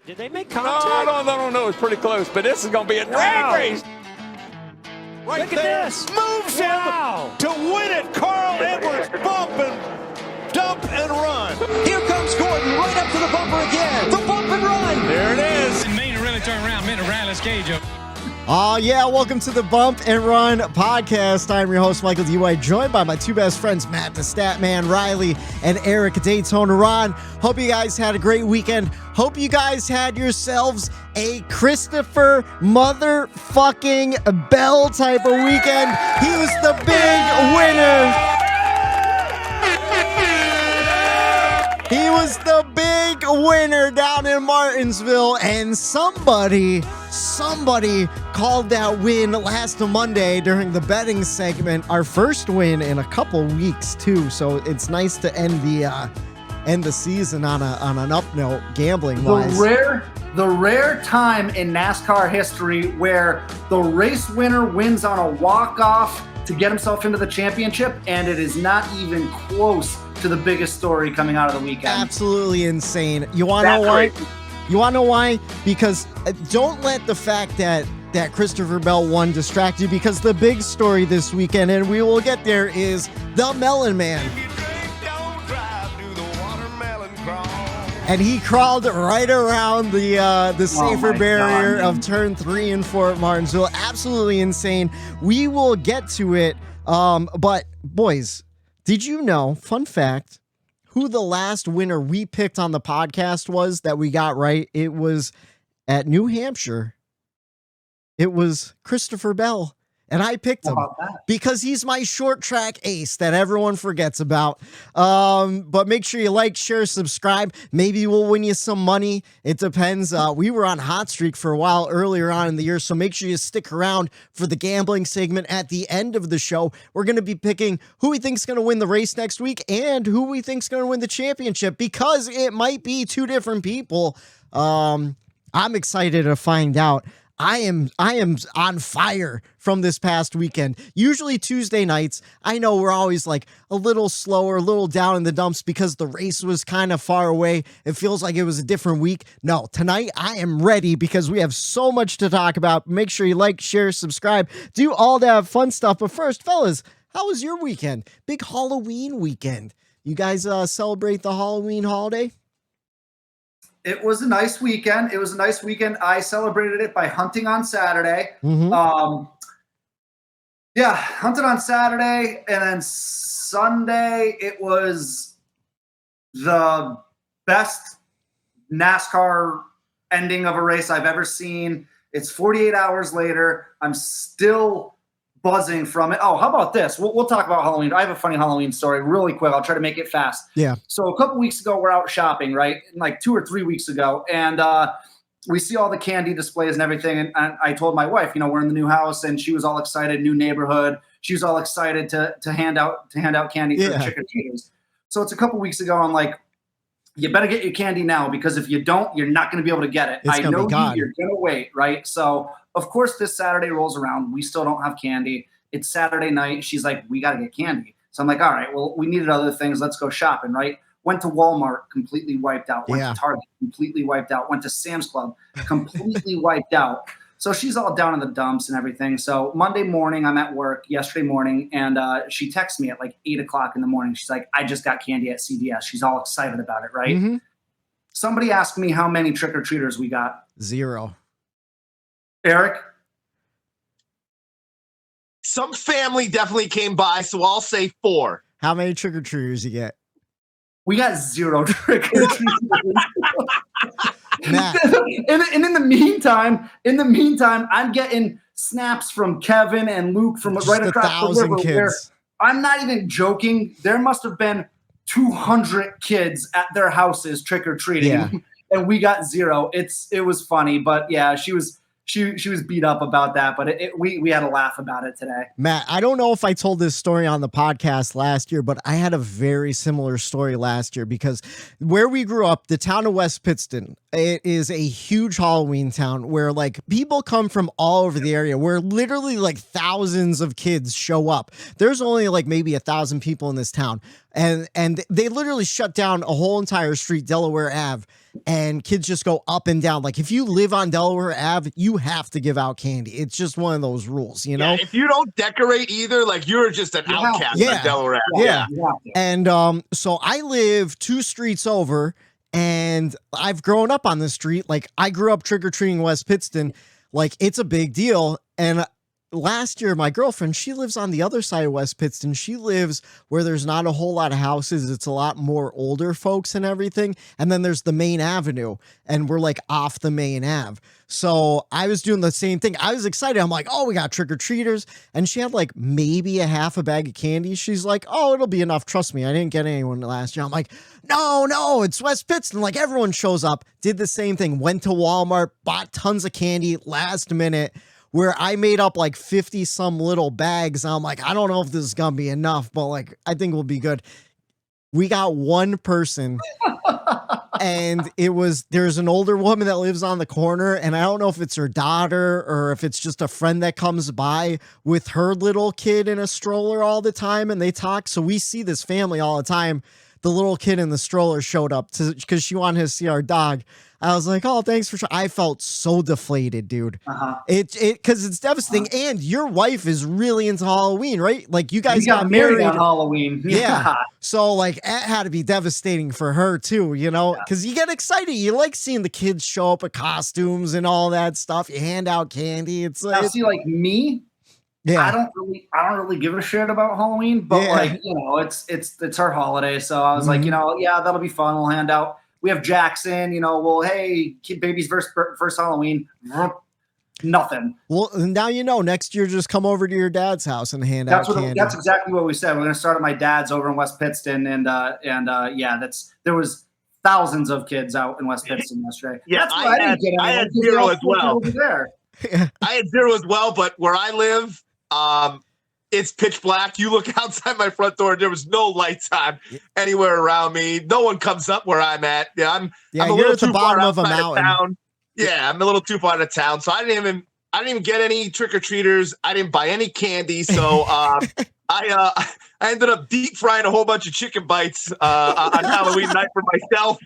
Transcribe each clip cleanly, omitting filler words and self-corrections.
Did they make No, contact? I don't know. It's pretty close, but this is going to be a drag race. Right Look at there, this. moves Wow. him to win it. Carl Edwards bump and dump and run. Here comes Gordon right up to the bumper again. The bump and run. There it is. Maine to really turn around, meant to Reilly's cage up. Oh, yeah. Welcome to the Bump and Run podcast. I'm your host, Michael D. White, joined by my two best friends, Matt the Statman Reilly and Eric Daytona Ron. Hope you guys had a great weekend. Hope you guys had yourselves a Christopher motherfucking Bell type of weekend. He was the big winner. He was the big winner down in Martinsville, and somebody called that win last Monday during the betting segment. Our first win in a couple weeks too, so it's nice to end the season on an up note gambling wise. The rare time in NASCAR history where the race winner wins on a walk-off to get himself into the championship, and it is not even close to the biggest story coming out of the weekend. Absolutely insane. You want to know why? You want to know why? Because don't let the fact that Christopher Bell won distract you, because the big story this weekend, and we will get there, is the Melon Man. And he crawled right around the safer barrier of turn 3 and 4 at Martinsville. Absolutely insane. We will get to it. But boys, did you know, fun fact, who the last winner we picked on the podcast was that we got right? It was at New Hampshire. It was Christopher Bell. And I picked him because he's my short track ace that everyone forgets about. But make sure you like, share, subscribe. Maybe we'll win you some money. It depends. We were on hot streak for a while earlier on in the year, so make sure you stick around for the gambling segment at the end of the show. We're going to be picking who we think is going to win the race next week and who we think is going to win the championship, because it might be two different people. I'm excited to find out. I am on fire from this past weekend. Usually Tuesday nights, I know we're always like a little slower, a little down in the dumps because the race was kind of far away. It feels like it was a different week. No, tonight I am ready because we have so much to talk about. Make sure you like, share, subscribe, do all that fun stuff. But first, fellas, how was your weekend? Big Halloween weekend. You guys celebrate the Halloween holiday? It was a nice weekend. I celebrated it by hunting on Saturday. Mm-hmm. Hunted on Saturday, and then Sunday it was the best NASCAR ending of a race I've ever seen. It's 48 hours later. I'm still buzzing from it. Oh, how about this? We'll talk about Halloween. I have a funny Halloween story really quick. I'll try to make it fast. Yeah. So a couple weeks ago, we're out shopping, right? Like 2 or 3 weeks ago. And we see all the candy displays and everything. And I told my wife, we're in the new house, and she was all excited, new neighborhood. She was all excited to hand out candy for trick-or-treaters. So it's a couple weeks ago. I'm like, you better get your candy now, because if you don't, you're not going to be able to get it. I know you're going to wait, right? So, of course, this Saturday rolls around. We still don't have candy. It's Saturday night. She's like, we got to get candy. So I'm like, all right, well, we needed other things. Let's go shopping, right? Went to Walmart, completely wiped out. Went to Target, completely wiped out. Went to Sam's Club, completely wiped out. So she's all down in the dumps and everything. So Monday morning, I'm at work yesterday morning, and she texts me at like 8 o'clock in the morning. She's like, I just got candy at CVS. She's all excited about it, right? Mm-hmm. Somebody asked me how many trick-or-treaters we got. 0. Eric? Some family definitely came by, so I'll say 4. How many trick-or-treaters you get? We got 0 trick-or-treaters. And in the meantime, I'm getting snaps from Kevin and Luke from just right across the river. Kids. Where I'm not even joking. There must have been 200 kids at their houses trick-or-treating, and we got 0. It was funny, but yeah, she was beat up about that, but we had a laugh about it today. Matt, I don't know if I told this story on the podcast last year, but I had a very similar story last year, because where we grew up, the town of West Pittston, it is a huge Halloween town where like people come from all over the area, where literally like thousands of kids show up. There's only like maybe 1,000 people in this town, and they literally shut down a whole entire street, Delaware Ave, and kids just go up and down. Like if you live on Delaware Ave, you have to give out candy. It's just one of those rules, you know? Yeah, if you don't decorate either, like you're just an outcast in Delaware Ave. Yeah. And so I live 2 streets over, and I've grown up on this street. Like I grew up trick-or-treating West Pittston. Like it's a big deal. And last year, my girlfriend, she lives on the other side of West Pittston. She lives where there's not a whole lot of houses. It's a lot more older folks and everything. And then there's the main avenue, and we're like off the main Ave. So I was doing the same thing. I was excited. I'm like, oh, we got trick-or-treaters. And she had like maybe a half a bag of candy. She's like, oh, it'll be enough. Trust me, I didn't get anyone last year. I'm like, no, it's West Pittston. Like everyone shows up, did the same thing, went to Walmart, bought tons of candy last minute, where I made up like 50 some little bags. I'm like, I don't know if this is going to be enough, but like, I think we'll be good. We got one person and there's an older woman that lives on the corner, and I don't know if it's her daughter or if it's just a friend that comes by with her little kid in a stroller all the time, and they talk. So we see this family all the time. The little kid in the stroller showed up because she wanted to see our dog. I was like, oh, thanks for. I felt so deflated, dude. Because it's devastating. And your wife is really into Halloween, right? Like you guys got married on Halloween. Yeah. So like it had to be devastating for her too, you know, because you get excited. You like seeing the kids show up with costumes and all that stuff. You hand out candy. It's like, now, see, like me. Yeah, I don't really give a shit about Halloween, but like, you know, it's our holiday. So I was like, you know, yeah, that'll be fun. We'll hand out. We have Jackson, you know, well, hey, kid, baby's first Halloween. Nothing. Well, now you know. Next year, just come over to your dad's house and hand out candy. That's exactly what we said. We're going to start at my dad's over in West Pittston, and there was thousands of kids out in West Pittston yesterday. Yeah, that's why I had zero as well. I had zero as well, but where I live, it's pitch black. You look outside my front door, there was no lights on anywhere around me. No one comes up where I'm at. Yeah, I'm a little too far outside of town. Yeah, I'm a little too far out of town. So I didn't even get any trick-or-treaters. I didn't buy any candy. So I ended up deep frying a whole bunch of chicken bites on Halloween night for myself.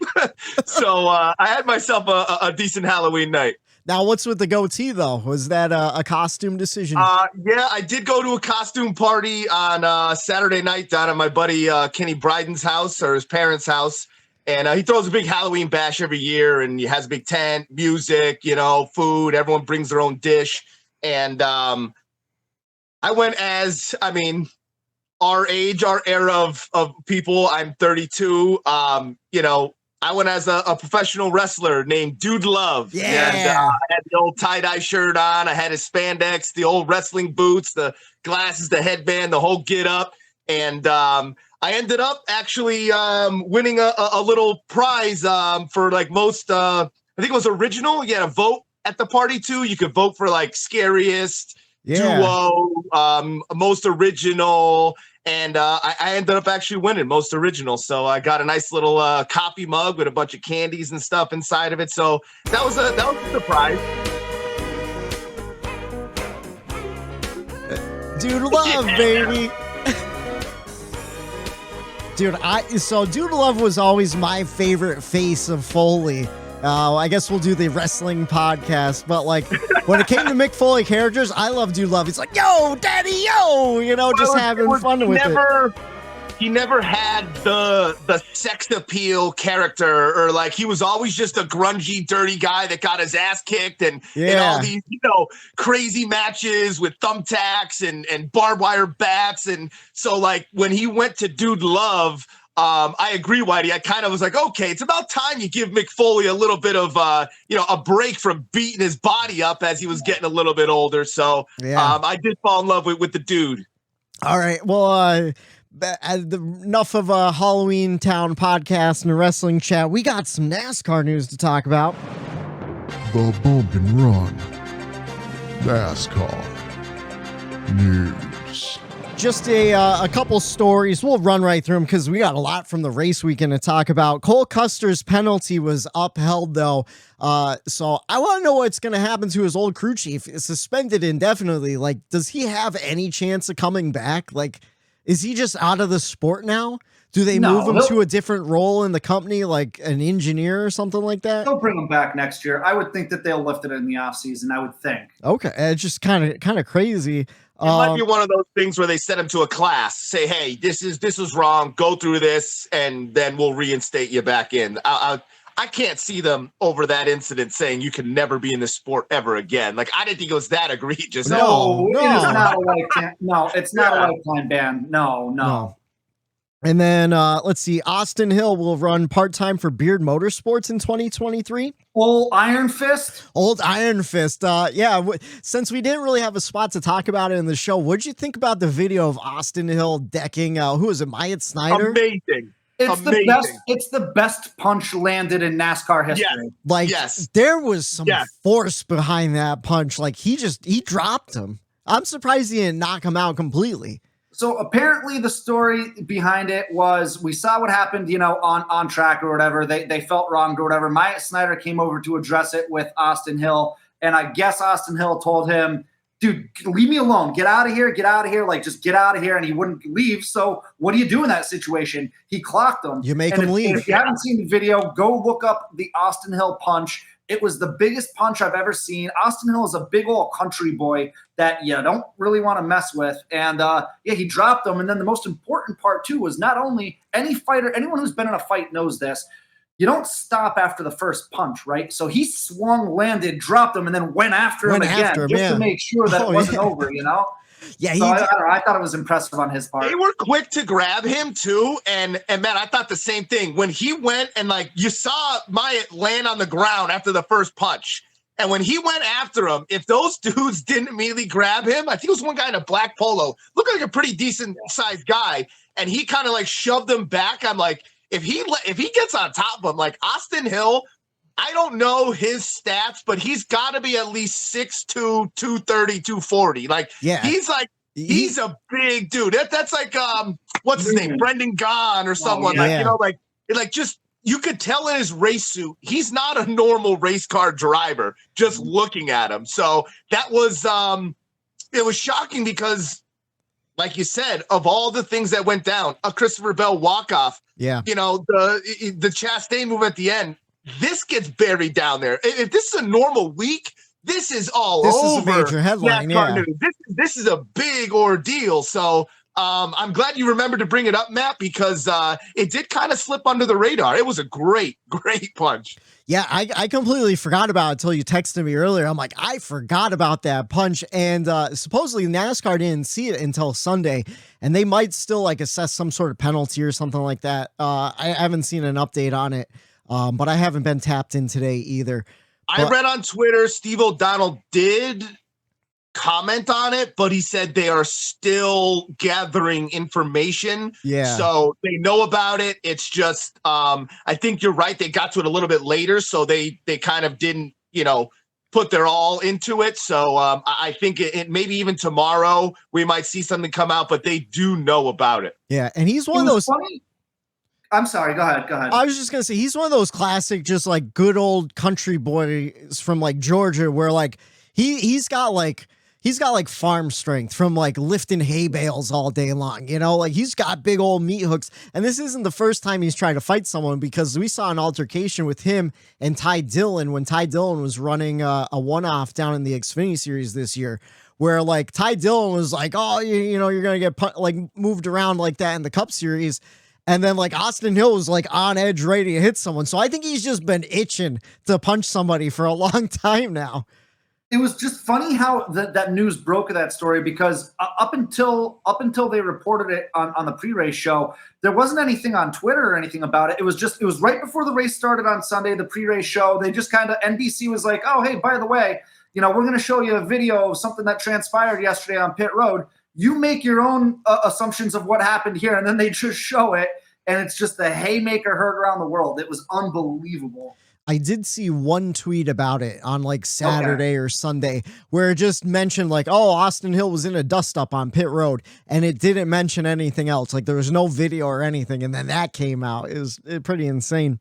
So I had myself a decent Halloween night. Now, what's with the goatee, though? Was that a costume decision? Yeah, I did go to a costume party on Saturday night down at my buddy Kenny Bryden's house, or his parents' house. And he throws a big Halloween bash every year, and he has a big tent, music, you know, food. Everyone brings their own dish. And I went as, I mean, our age, our era of people. I'm 32. You know, I went as a professional wrestler named Dude Love. Yeah. And I had the old tie-dye shirt on. I had his spandex, the old wrestling boots, the glasses, the headband, the whole get-up. And I ended up actually winning a little prize for like most, I think it was original. You had a vote at the party too. You could vote for like scariest, duo, most original. And I ended up actually winning most original. So I got a nice little coffee mug with a bunch of candies and stuff inside of it. So that was a surprise. Dude Love, baby. Dude, Dude Love was always my favorite face of Foley. I guess we'll do the wrestling podcast, but like when it came to Mick Foley characters, I love Dude Love. He's like, yo, daddy, yo, you know, just having fun with it. He never had the sex appeal character, or like he was always just a grungy, dirty guy that got his ass kicked and all these, you know, crazy matches with thumbtacks and barbed wire bats. And so like when he went to Dude Love, I agree, Whitey. I kind of was like, okay, it's about time you give Mick Foley a little bit of, you know, a break from beating his body up as he was getting a little bit older. So I did fall in love with the dude. All right. Well, enough of a Halloween Town podcast and a wrestling chat. We got some NASCAR news to talk about. The Bump and Run NASCAR news. Just a couple stories. We'll run right through them because we got a lot from the race weekend to talk about. Cole Custer's penalty was upheld, though. So I want to know what's going to happen to his old crew chief. It's suspended indefinitely. Like, does he have any chance of coming back? Like, is he just out of the sport now? Do they move him to a different role in the company, like an engineer or something like that? They'll bring him back next year. I would think that they'll lift it in the offseason, I would think. Okay. It's just kind of crazy. It might be one of those things where they send him to a class, say, hey, this is wrong, go through this, and then we'll reinstate you back in. I can't see them over that incident saying you can never be in this sport ever again. Like, I didn't think it was that egregious. No. It is not a lifetime. No, it's not a lifetime ban. No. And then let's see. Austin Hill will run part-time for Beard Motorsports in 2023. Old Iron Fist. Since we didn't really have a spot to talk about it in the show, what'd you think about the video of Austin Hill decking, who is it, Myatt Snyder? Amazing. The best. It's the best punch landed in NASCAR history. There was some force behind that punch. Like, he dropped him. I'm surprised he didn't knock him out completely. So apparently the story behind it was we saw what happened, on track or whatever. They felt wronged or whatever. Myatt Snyder came over to address it with Austin Hill. And I guess Austin Hill told him, dude, leave me alone. Get out of here. Like, just get out of here. And he wouldn't leave. So what do you do in that situation? He clocked him. You make him leave. If you haven't seen the video, go look up the Austin Hill punch. It was the biggest punch I've ever seen. Austin Hill is a big old country boy that you don't really want to mess with. And he dropped him. And then the most important part too was not only any fighter, anyone who's been in a fight knows this. You don't stop after the first punch, right? So he swung, landed, dropped him, and then went after him again to make sure that it wasn't over, Yeah, so I thought it was impressive on his part. They were quick to grab him too, and man, I thought the same thing when he went and you saw Myatt land on the ground after the first punch, and when he went after him, if those dudes didn't immediately grab him, I think it was one guy in a black polo, looked like a pretty decent sized guy, and he kind of shoved him back. I'm like, if he gets on top of him, Austin Hill, I don't know his stats, but he's got to be at least 6'2", 230, 240. He's a big dude. That's what's his name? Brendan Gaughan or someone. You could tell in his race suit, he's not a normal race car driver just looking at him. So that was, it was shocking because, like you said, of all the things that went down, a Christopher Bell walk-off, the Chastain move at the end, this gets buried down there. If this is a normal week, this is all over. This is a major headline. NASCAR news. This is a big ordeal. So I'm glad you remembered to bring it up, Matt, because it did kind of slip under the radar. It was a great punch. Yeah, I completely forgot about it until you texted me earlier. I'm like, I forgot about that punch. And supposedly NASCAR didn't see it until Sunday, and they might still assess some sort of penalty or something like that. I haven't seen an update on it. But I haven't been tapped in today either. I read on Twitter, Steve O'Donnell did comment on it, but he said they are still gathering information. Yeah. So they know about it. It's just, I think you're right. They got to it a little bit later, so they kind of didn't, put their all into it. So I think it maybe even tomorrow we might see something come out, but they do know about it. Yeah, and he's one of those. Funny. I'm sorry. Go ahead. I was just going to say, he's one of those classic, just good old country boys from Georgia where he's got farm strength from lifting hay bales all day long. He's got big old meat hooks. And this isn't the first time he's trying to fight someone, because we saw an altercation with him and Ty Dillon when Ty Dillon was running a one-off down in the Xfinity series this year, where Ty Dillon was oh, you're going to get moved around like that in the Cup series. And then Austin Hill was on edge, ready to hit someone. So I think he's just been itching to punch somebody for a long time now. It was just funny how that news broke of that story, because up until they reported it on the pre-race show, there wasn't anything on Twitter or anything about it. It was right before the race started on Sunday, the pre-race show. They just NBC was like, oh, hey, by the way, we're going to show you a video of something that transpired yesterday on pit road. You make your own assumptions of what happened here, and then they just show it, and it's just the haymaker heard around the world. It was unbelievable. I did see one tweet about it on Saturday or Sunday where it just mentioned oh, Austin Hill was in a dust up on pit road, and it didn't mention anything else. There was no video or anything, and then that came out. It was pretty insane.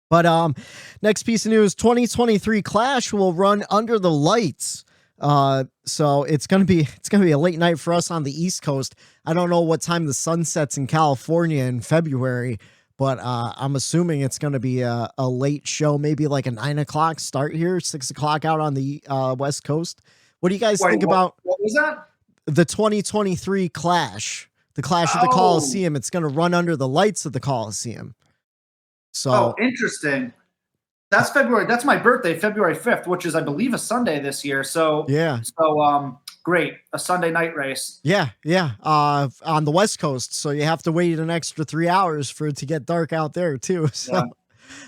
But next piece of news, 2023 Clash will run under the lights. So it's gonna be a late night for us on the East Coast. I don't know what time the sun sets in California in February, but I'm assuming it's gonna be a late show, maybe like a 9 o'clock start here, 6 o'clock out on the West Coast. What do you guys think about what was that? The 2023 Clash? The Clash of the Coliseum. It's gonna run under the lights of the Coliseum. So interesting. That's February. That's my birthday, February 5th, which is, I believe, a Sunday this year. So yeah. So great, a Sunday night race. Yeah. On the West Coast, so you have to wait an extra 3 hours for it to get dark out there too. So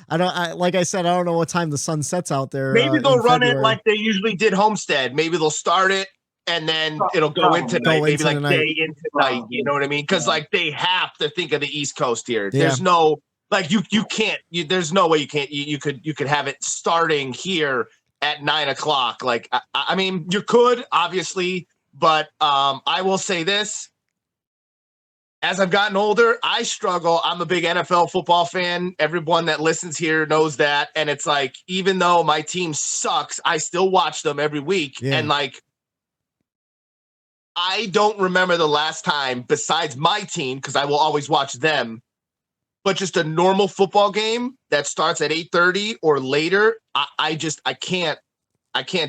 like I said, I don't know what time the sun sets out there. Maybe they'll run it like they usually did Homestead. Maybe they'll start it and then it'll go into night, maybe like day into night. You know what I mean? Because like they have to think of the East Coast here. There's no. Like you can't. There's no way you can't. You could have it starting here at 9 o'clock. Like I mean, you could obviously, but I will say this: as I've gotten older, I struggle. I'm a big NFL football fan. Everyone that listens here knows that, and it's like even though my team sucks, I still watch them every week, and like I don't remember the last time besides my team because I will always watch them. But just a normal football game that starts at 8:30 or later, I can't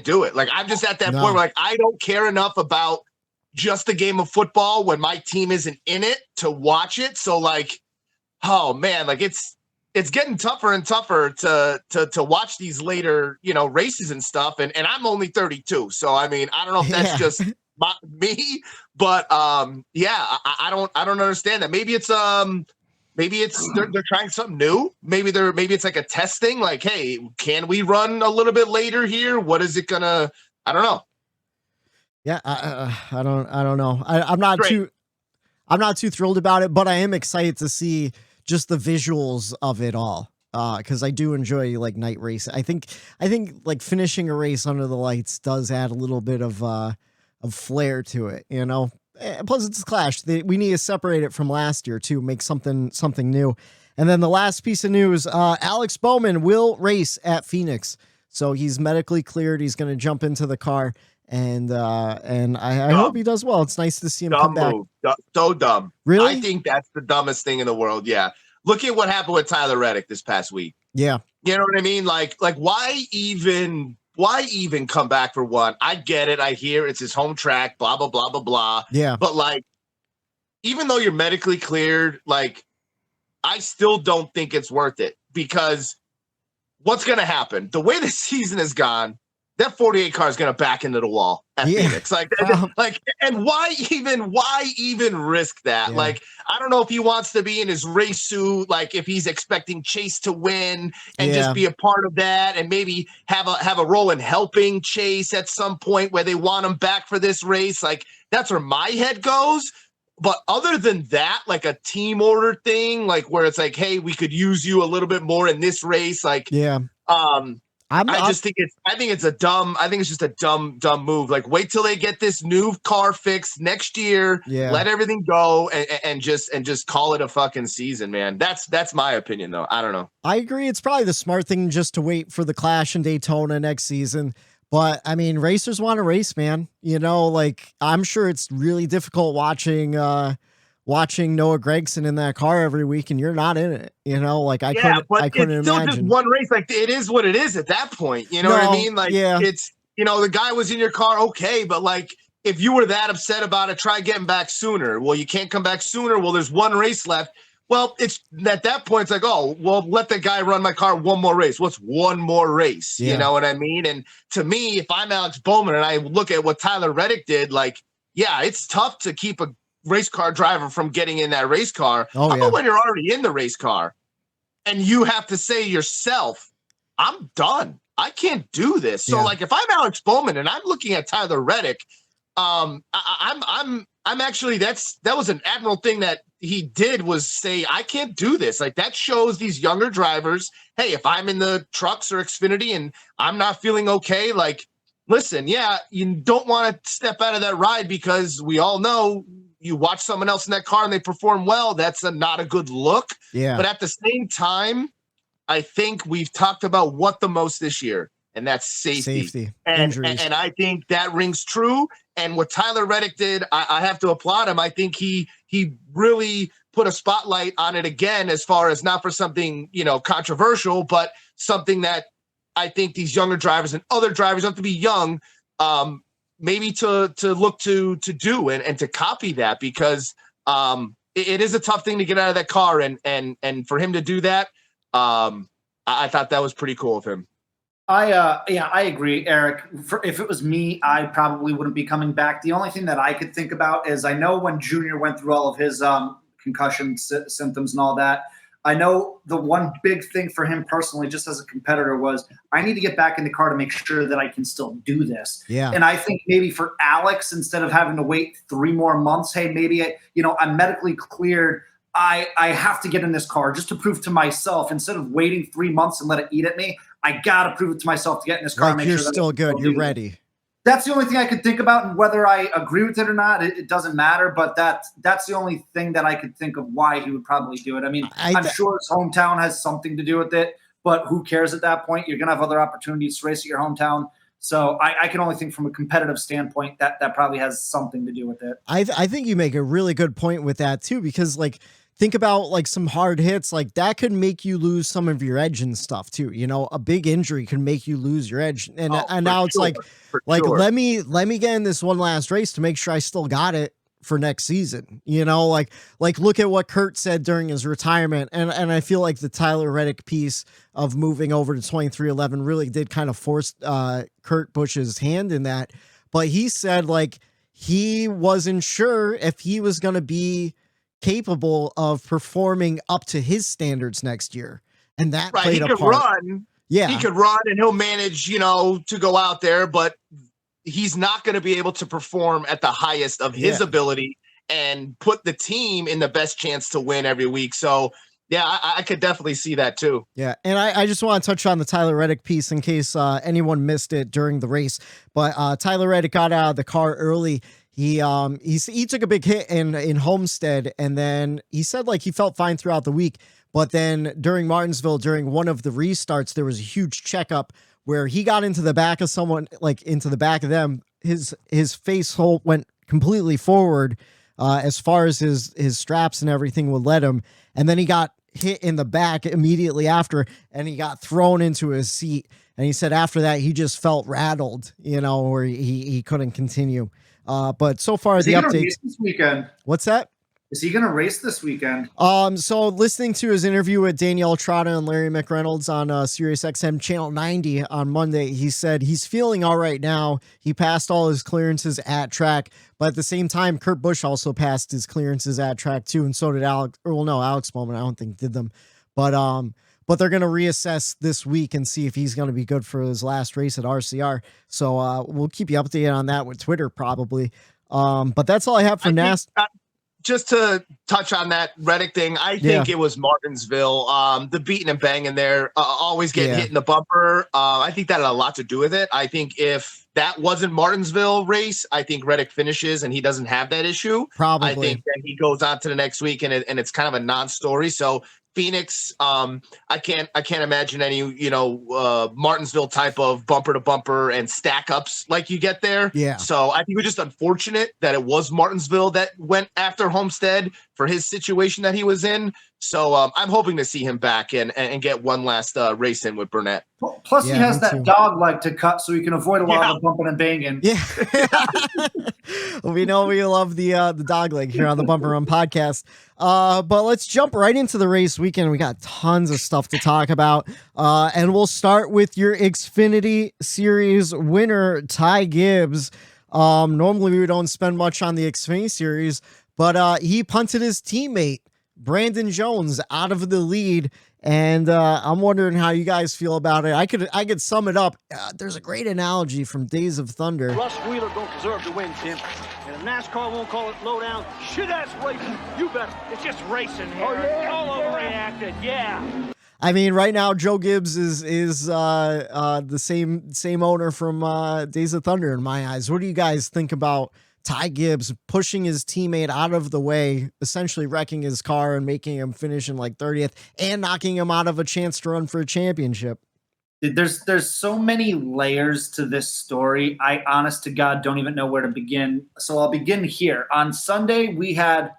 do it. Like I'm just at that point where like I don't care enough about just the game of football when my team isn't in it to watch it. So like, oh man, like it's getting tougher and tougher to watch these later, races and stuff. And I'm only 32, so I mean I don't know if that's just me, but I don't understand that. Maybe it's they're trying something new. Maybe it's like a test thing. Like, hey, can we run a little bit later here? What is it gonna? I don't know. Yeah, I don't know. I'm not too thrilled about it, but I am excited to see just the visuals of it all. Because I do enjoy like night race. I think like finishing a race under the lights does add a little bit of flair to it. Plus it's a Clash. We need to separate it from last year too, make something new. And then the last piece of news, Alex Bowman will race at Phoenix. So he's medically cleared. He's going to jump into the car and I hope he does well. It's nice to see him come back. So dumb. Really? I think that's the dumbest thing in the world. Yeah. Look at what happened with Tyler Reddick this past week. Yeah. You know what I mean? Like why even come back for one? I get it. I hear it's his home track, blah, blah, blah, blah, blah. Yeah. But like, even though you're medically cleared, like, I still don't think it's worth it because what's going to happen? The way the season has gone, that 48 car is going to back into the wall at Phoenix. And why even risk that? Yeah. Like, I don't know if he wants to be in his race suit, like if he's expecting Chase to win and just be a part of that and maybe have a role in helping Chase at some point where they want him back for this race. Like, that's where my head goes. But other than that, like a team order thing, like where it's like, hey, we could use you a little bit more in this race. Like, I think it's just a dumb move. Like, wait till they get this new car fixed next year. Yeah. Let everything go and just call it a fucking season, man. That's my opinion, though. I don't know. I agree. It's probably the smart thing just to wait for the Clash in Daytona next season. But I mean, racers want to race, man. Like I'm sure it's really difficult watching Noah Gragson in that car every week, and you're not in it. Like I couldn't imagine. Still just one race. Like it is what it is at that point. You know what I mean? Like it's the guy was in your car, okay, but like if you were that upset about it, try getting back sooner. Well, you can't come back sooner. Well, there's one race left. Well, it's at that point, it's like, oh, well, let the guy run my car one more race. What's one more race? Yeah. You know what I mean? And to me, if I'm Alex Bowman and I look at what Tyler Reddick did, like, yeah, it's tough to keep a race car driver from getting in that race car. How about when you're already in the race car and you have to say yourself, I'm done. I can't do this. So like if I'm Alex Bowman and I'm looking at Tyler Reddick, I'm actually that was an admirable thing that he did was say, I can't do this. Like that shows these younger drivers, hey, if I'm in the trucks or Xfinity and I'm not feeling okay, like, listen, you don't want to step out of that ride because we all know you watch someone else in that car and they perform well. That's not a good look. Yeah. But at the same time, I think we've talked about what the most this year. and that's safety. Injuries. And I think that rings true. And what Tyler Reddick did, I have to applaud him. I think he really put a spotlight on it again, as far as not for something, controversial, but something that I think these younger drivers and other drivers don't have to be young, maybe to look to do and to copy that, because it is a tough thing to get out of that car, and for him to do that, I thought that was pretty cool of him. I agree, Eric. If it was me, I probably wouldn't be coming back. The only thing that I could think about is, I know when Junior went through all of his concussion symptoms and all that, I know the one big thing for him personally, just as a competitor, was, I need to get back in the car to make sure that I can still do this. Yeah. And I think maybe for Alex, instead of having to wait 3 more months, hey, maybe I'm medically cleared. I have to get in this car just to prove to myself, instead of waiting 3 months and let it eat at me, I got to prove it to myself to get in this car. Like, and make you're sure still good. You're ready. That's the only thing I could think about, and whether I agree with it or not, it doesn't matter. But that's the only thing that I could think of why he would probably do it. I mean, I'm sure his hometown has something to do with it, but who cares at that point? You're going to have other opportunities to race at your hometown. So I can only think from a competitive standpoint that probably has something to do with it. I think you make a really good point with that too, because think about some hard hits, that could make you lose some of your edge and stuff too. A big injury can make you lose your edge. And now it's let me get in this one last race to make sure I still got it for next season. Look at what Kurt said during his retirement. And I feel like the Tyler Reddick piece of moving over to 2311 really did kind of force Kurt Busch's hand in that. But he said he wasn't sure if he was going to be capable of performing up to his standards next year, and that played a part. He could run, and he'll manage, to go out there, but he's not going to be able to perform at the highest of his ability and put the team in the best chance to win every week. So yeah, I could definitely see that too. Yeah, and I just want to touch on the Tyler Reddick piece in case anyone missed it during the race. But Tyler Reddick got out of the car early. He took a big hit in Homestead, and then he said he felt fine throughout the week. But then during Martinsville, during one of the restarts, there was a huge checkup where he got into the back of someone, into the back of them. His face hole went completely forward as far as his straps and everything would let him. And then he got hit in the back immediately after, and he got thrown into his seat. And he said after that, he just felt rattled, where he couldn't continue. But so far, the updates this weekend. What's that? Is he going to race this weekend? So listening to his interview with Danielle Trotta and Larry McReynolds on Sirius XM Channel 90 on Monday, he said he's feeling all right now. He passed all his clearances at track, but at the same time, Kurt Busch also passed his clearances at track too, and so did Alex Bowman. I don't think did them, but they're going to reassess this week and see if he's going to be good for his last race at RCR. So we'll keep you updated on that with Twitter probably. But that's all I have for NASCAR. Just to touch on that Reddick thing, I think it was Martinsville. The beating and banging there, always getting hit in the bumper. I think that had a lot to do with it. I think if that wasn't Martinsville race, I think Reddick finishes and he doesn't have that issue. Probably. I think that he goes on to the next week and it's kind of a non-story. So Phoenix, I can't imagine any, Martinsville type of bumper to bumper and stack ups like you get there. Yeah. So I think it was just unfortunate that it was Martinsville that went after Homestead for his situation that he was in. So I'm hoping to see him back and get one last race in with Burnett. Plus, he has that dog leg to cut, so he can avoid a lot of the bumping and banging. Yeah, we know we love the dog leg here on the Bumper Run podcast. But let's jump right into the race weekend. We got tons of stuff to talk about, and we'll start with your Xfinity Series winner, Ty Gibbs. Normally we don't spend much on the Xfinity Series, but he punted his teammate Brandon Jones out of the lead. And I'm wondering how you guys feel about it. I could sum it up. There's a great analogy from Days of Thunder. Russ Wheeler don't deserve to win, Tim. And if NASCAR won't call it low down, shit ass racing. You bet. It's just racing here. Oh, yeah. All overreacted. Yeah. I mean, right now Joe Gibbs is the same owner from Days of Thunder in my eyes. What do you guys think about Ty Gibbs pushing his teammate out of the way, essentially wrecking his car and making him finish in 30th and knocking him out of a chance to run for a championship? There's so many layers to this story. I, honest to God, don't even know where to begin. So I'll begin here. On Sunday, we had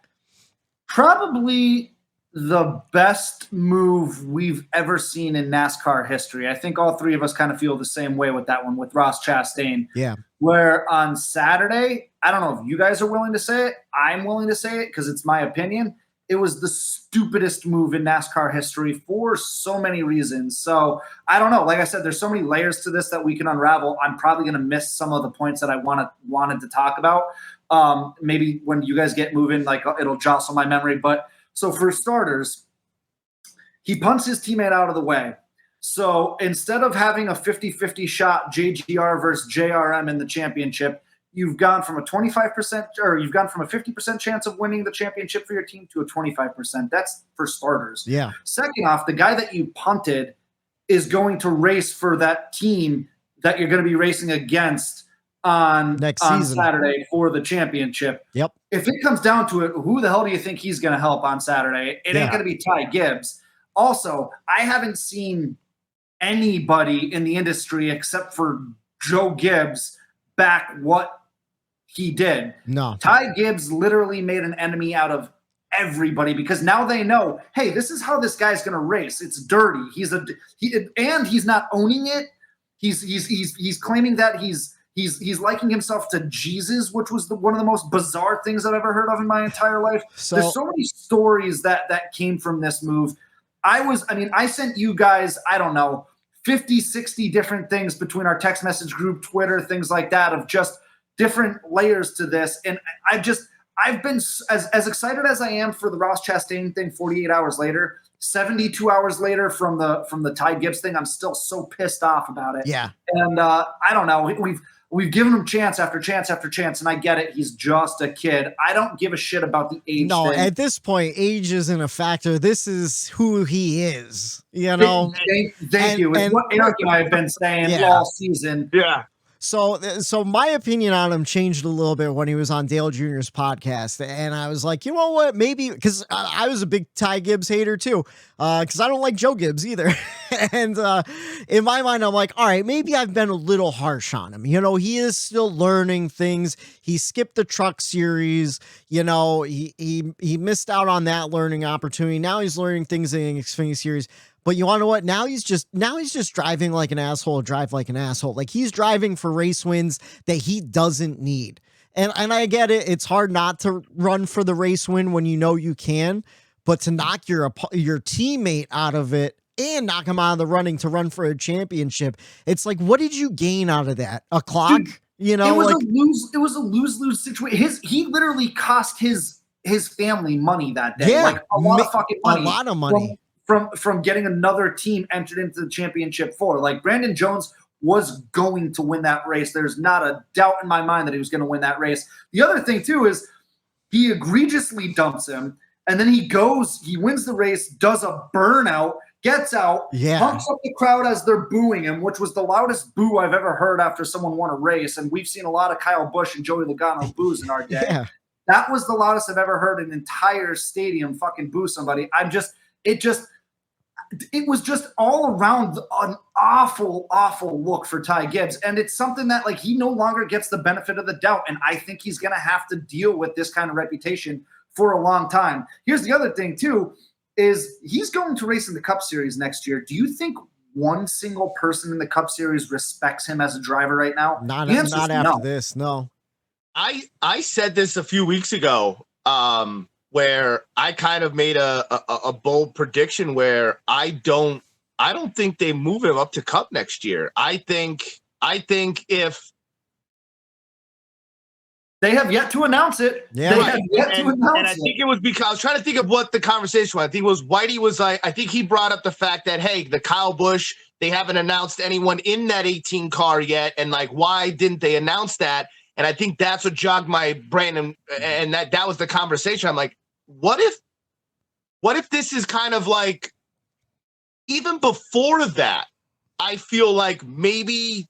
probably the best move we've ever seen in NASCAR history. I think all three of us kind of feel the same way with that one, with Ross Chastain. Yeah. Where on Saturday, I don't know if you guys are willing to say it. I'm willing to say it because it's my opinion. It was the stupidest move in NASCAR history for so many reasons. So I don't know. Like I said, there's so many layers to this that we can unravel. I'm probably going to miss some of the points that I wanted to talk about. Maybe when you guys get moving, like it'll jostle my memory. But so for starters, he punts his teammate out of the way. So instead of having a 50-50 shot JGR versus JRM in the championship, you've gone from a 25% or you've gone from a 50% chance of winning the championship for your team to a 25%. That's for starters. Yeah. Second off, the guy that you punted is going to race for that team that you're going to be racing against on Saturday for the championship. Yep. If it comes down to it, who the hell do you think he's going to help on Saturday? It ain't going to be Ty Gibbs. Also, I haven't seen anybody in the industry except for Joe Gibbs back what he did. No. Ty Gibbs literally made an enemy out of everybody because now they know, hey, this is how this guy's going to race. It's dirty. And he's not owning it. He's claiming that he's liking himself to Jesus, which was one of the most bizarre things I've ever heard of in my entire life. There's so many stories that came from this move. I sent you guys, I don't know, 50, 60 different things between our text message group, Twitter, things like that, of just different layers to this. And I've been as excited as I am for the Ross Chastain thing 48 hours later, 72 hours later from the Ty Gibbs thing, I'm still so pissed off about it. Yeah. And I don't know. We've given him chance after chance after chance, and I get it. He's just a kid. I don't give a shit about the age thing. At this point, age isn't a factor. This is who he is, you know? Thank you. It's what Eric and I have been saying all season. Yeah. So my opinion on him changed a little bit when he was on Dale Jr.'s podcast. And I was like, you know what, maybe, because I was a big Ty Gibbs hater too, because I don't like Joe Gibbs either. And in my mind, I'm like, all right, maybe I've been a little harsh on him. You know, he is still learning things. He skipped the truck series. You know, he missed out on that learning opportunity. Now he's learning things in the Xfinity series. But you want to know what? Now he's just driving like an asshole, drive like an asshole. Like he's driving for race wins that he doesn't need. And I get it. It's hard not to run for the race win when you know you can, but to knock your teammate out of it and knock him out of the running to run for a championship, it's like, what did you gain out of that? A clock? Dude, you know, it was a lose-lose situation. He literally cost his family money that day. Yeah, like a lot of fucking money. A lot of money. From getting another team entered into the championship for. Like Brandon Jones was going to win that race. There's not a doubt in my mind that he was going to win that race. The other thing too is he egregiously dumps him, and then he wins the race, does a burnout, gets out, pumps up the crowd as they're booing him, which was the loudest boo I've ever heard after someone won a race. And we've seen a lot of Kyle Busch and Joey Logano boos in our day. Yeah. That was the loudest I've ever heard an entire stadium fucking boo somebody. It was just all around an awful, awful look for Ty Gibbs. And it's something that like he no longer gets the benefit of the doubt. And I think he's going to have to deal with this kind of reputation for a long time. Here's the other thing too, is he's going to race in the Cup Series next year. Do you think one single person in the Cup Series respects him as a driver right now? Not after this. No. I said this a few weeks ago, where I kind of made a bold prediction where I don't think they move him up to Cup next year. I think if they have yet to announce it. Yeah. They have yet to announce and I think it was because I was trying to think of what the conversation was. I think it was Whitey was like, I think he brought up the fact that, hey, the Kyle Busch, they haven't announced anyone in that 18 car yet. And like, why didn't they announce that? And I think that's what jogged my brain. And that was the conversation. I'm like, what if this is kind of like, even before that, I feel like maybe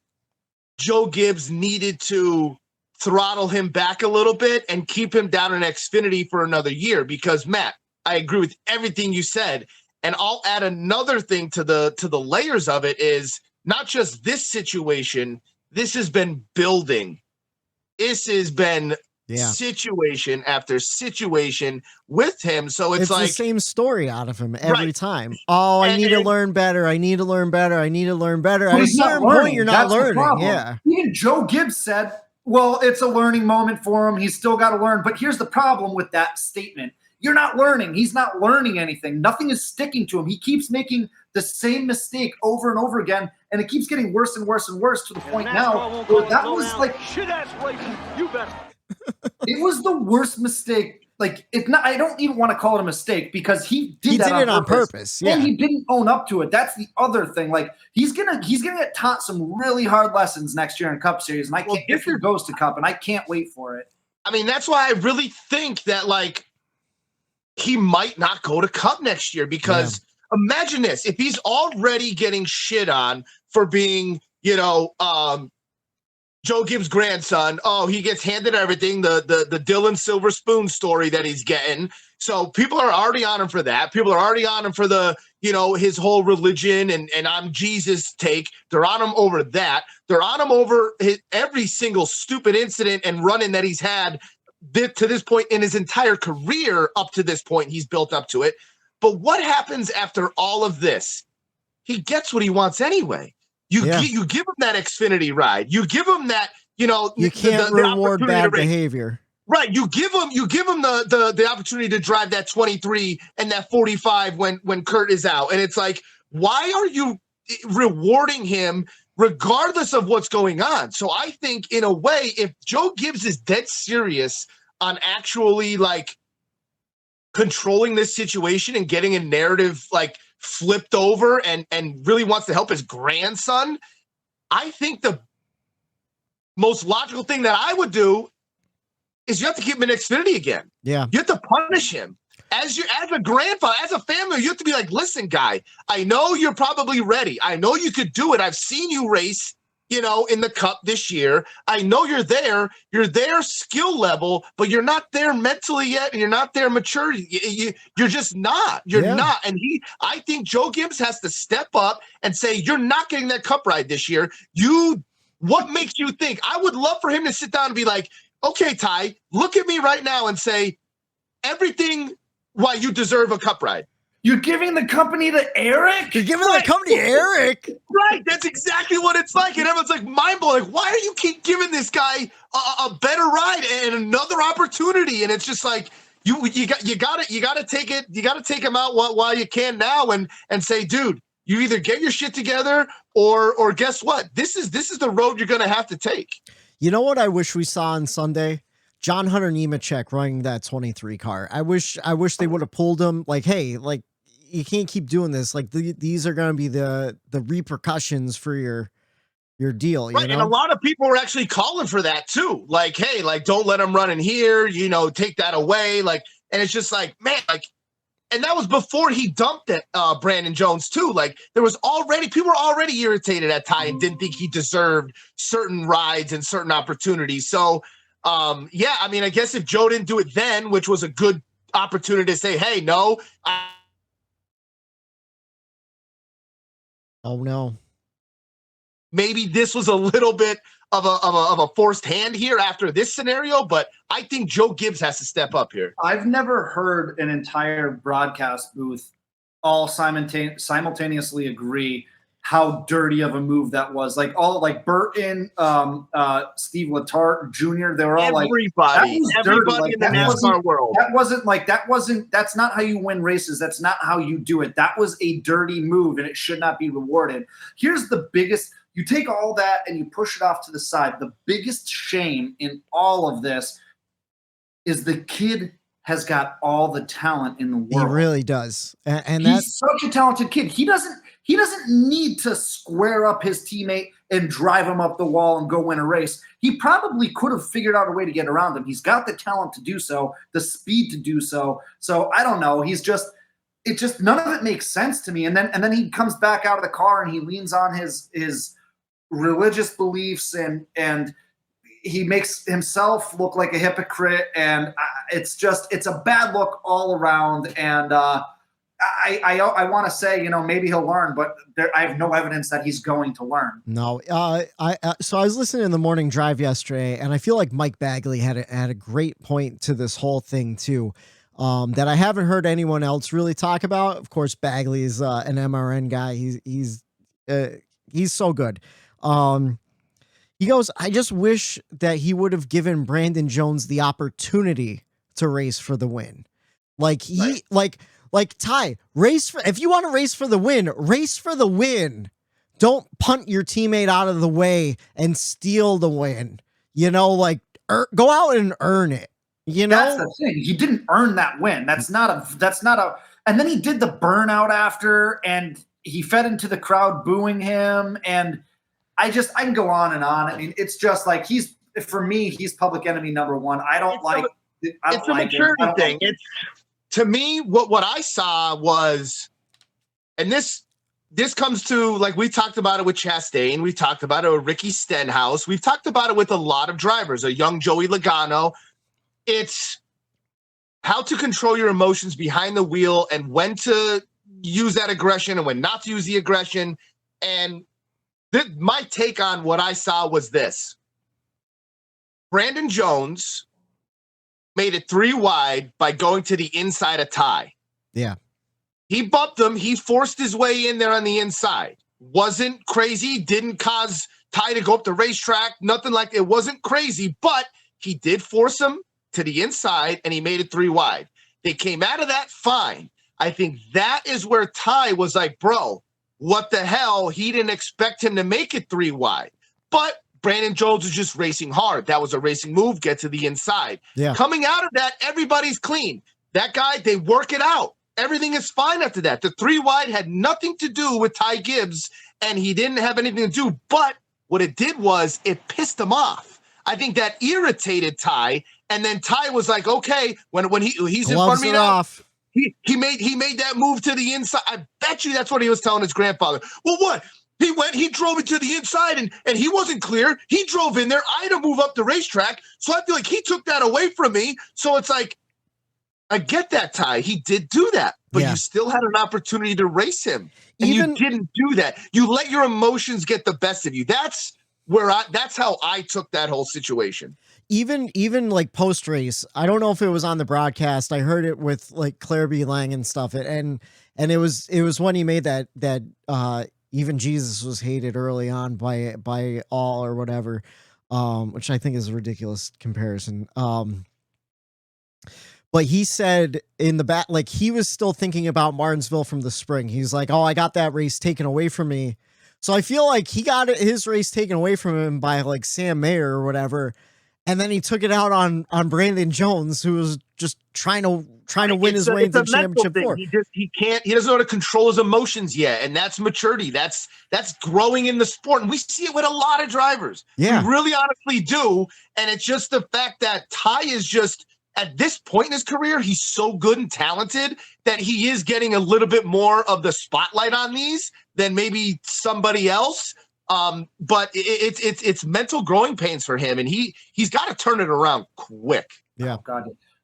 Joe Gibbs needed to throttle him back a little bit and keep him down in Xfinity for another year, because Matt, I agree with everything you said. And I'll add another thing to the layers of it is not just this situation, this has been building. This has been situation after situation with him. So it's like the same story out of him every time. Oh, I need to learn better. I need to learn better. I need to learn better. At a certain point, you're not learning. Yeah. Even Joe Gibbs said, well, it's a learning moment for him. He's still got to learn. But here's the problem with that statement. You're not learning. He's not learning anything. Nothing is sticking to him. He keeps making the same mistake over and over again, and it keeps getting worse and worse and worse to the point now where that was like shit-ass racing. You better. It was the worst mistake. Like, I don't even want to call it a mistake because he did it on purpose. Yeah. And he didn't own up to it. That's the other thing. Like, he's gonna get taught some really hard lessons next year in Cup Series, and I can't if he goes to Cup, and I can't wait for it. I mean, that's why I really think that like he might not go to Cup next year because imagine this: if he's already getting shit on for being, Joe Gibbs' grandson. Oh, he gets handed everything, the Dylan Silver Spoon story that he's getting. So people are already on him for that. People are already on him for the, his whole religion and I'm Jesus take. They're on him over that. They're on him over every single stupid incident and run-in that he's had to this point in his entire career up to this point. He's built up to it. But what happens after all of this? He gets what he wants anyway. You give him that Xfinity ride. You give him that, you can't reward bad behavior. Right. You give him the opportunity to drive that 23 and that 45 when Kurt is out. And it's like, why are you rewarding him regardless of what's going on? So I think in a way, if Joe Gibbs is dead serious on actually like controlling this situation and getting a narrative like flipped over and really wants to help his grandson, I think the most logical thing that I would do is you have to keep him in Xfinity again. Yeah. You have to punish him. As a grandfather, as a family, you have to be like, listen, guy, I know you're probably ready. I know you could do it. I've seen you race, in the Cup this year. I know you're there skill level, but you're not there mentally yet, and you're not there maturity. You're just not. You're not. And I think Joe Gibbs has to step up and say, you're not getting that Cup ride this year. What makes you think? I would love for him to sit down and be like, okay, Ty, look at me right now and say everything why you deserve a Cup ride. You're giving the company to Eric? You're giving the company to Eric? Right. That's exactly what it's like. And everyone's like mind blowing. Like, why are you keep giving this guy a better ride and another opportunity? And it's just like, you gotta take it. You gotta take him out while you can now and say, dude, you either get your shit together or guess what? This is the road you're gonna have to take. You know what I wish we saw on Sunday? John Hunter Nemechek running that 23 car. I wish they would have pulled him. Like, hey, like, you can't keep doing this. Like, these are going to be the repercussions for your deal. Right, and a lot of people were actually calling for that too. Like, hey, like, don't let him run in here. Take that away. Like, and it's just like, man, like, and that was before he dumped at Brandon Jones too. Like, people were already irritated at Ty and didn't think he deserved certain rides and certain opportunities. So, I mean, I guess if Joe didn't do it then, which was a good opportunity to say, hey, no. Oh no. Maybe this was a little bit of a forced hand here after this scenario, but I think Joe Gibbs has to step up here. I've never heard an entire broadcast booth all simultaneously agree how dirty of a move that was. Like Burton, Steve Letarte Jr., they were all everybody in the NASCAR world. That's not how you win races. That's not how you do it. That was a dirty move and it should not be rewarded. Here's the biggest, you take all that and you push it off to the side. The biggest shame in all of this is the kid has got all the talent in the world. He really does. And he's such a talented kid. He doesn't need to square up his teammate and drive him up the wall and go win a race. He probably could have figured out a way to get around him. He's got the talent to do so, the speed to do so. So I don't know. None of it makes sense to me. And then he comes back out of the car and he leans on his religious beliefs and he makes himself look like a hypocrite. And it's a bad look all around. And I want to say, maybe he'll learn, but I have no evidence that he's going to learn. No. So I was listening in the morning drive yesterday, and I feel like Mike Bagley had a great point to this whole thing too, that I haven't heard anyone else really talk about. Of course, Bagley is an MRN guy. He's so good. He goes, I just wish that he would have given Brandon Jones the opportunity to race for the win. Like Ty, if you want to race for the win, race for the win. Don't punt your teammate out of the way and steal the win. Go out and earn it. That's the thing. He didn't earn that win. That's not a, and then he did the burnout after, and he fed into the crowd booing him. And I can go on and on. I mean, it's just like, for me, he's public enemy number one. It's a maturity thing. It's, to me, what I saw was, and this comes to, like, we talked about it with Chastain, we talked about it with Ricky Stenhouse, we've talked about it with a lot of drivers, a young Joey Logano. It's how to control your emotions behind the wheel and when to use that aggression and when not to use the aggression. And my take on what I saw was this. Brandon Jones made it 3 wide by going to the inside of Ty. Yeah. He bumped him. He forced his way in there on the inside. Wasn't crazy. Didn't cause Ty to go up the racetrack. Nothing like it. Wasn't crazy, but he did force him to the inside, and he made it 3 wide. They came out of that fine. I think that is where Ty was like, bro, what the hell? He didn't expect him to make it 3 wide. But Brandon Jones was just racing hard. That was a racing move, get to the inside. Yeah. Coming out of that, everybody's clean. That guy, they work it out. Everything is fine after that. The 3 wide had nothing to do with Ty Gibbs, and he didn't have anything to do. But what it did was it pissed him off. I think that irritated Ty, and then Ty was like, okay, when he's in front of me now, he made that move to the inside. I bet you that's what he was telling his grandfather. Well, what? He drove it to the inside and he wasn't clear. He drove in there. I had to move up the racetrack. So I feel like he took that away from me. So it's like, I get that, Ty. He did do that, but you still had an opportunity to race him. And you didn't do that. You let your emotions get the best of you. That's how I took that whole situation. Even like post race, I don't know if it was on the broadcast. I heard it with like Claire B. Lang and stuff. And it was when he made that even Jesus was hated early on by all or whatever, which I think is a ridiculous comparison. But he said in the back, like he was still thinking about Martinsville from the spring. He's like, oh, I got that race taken away from me. So I feel like he got his race taken away from him by like Sam Mayer or whatever. And then he took it out on Brandon Jones, who was just trying to win his way into the championship four. He doesn't know how to control his emotions yet. And that's maturity. That's growing in the sport. And we see it with a lot of drivers. Yeah. We really honestly do. And it's just the fact that Ty is just, at this point in his career, he's so good and talented that he is getting a little bit more of the spotlight on these than maybe somebody else. But it's mental growing pains for him, and he's got to turn it around quick. Yeah. Oh,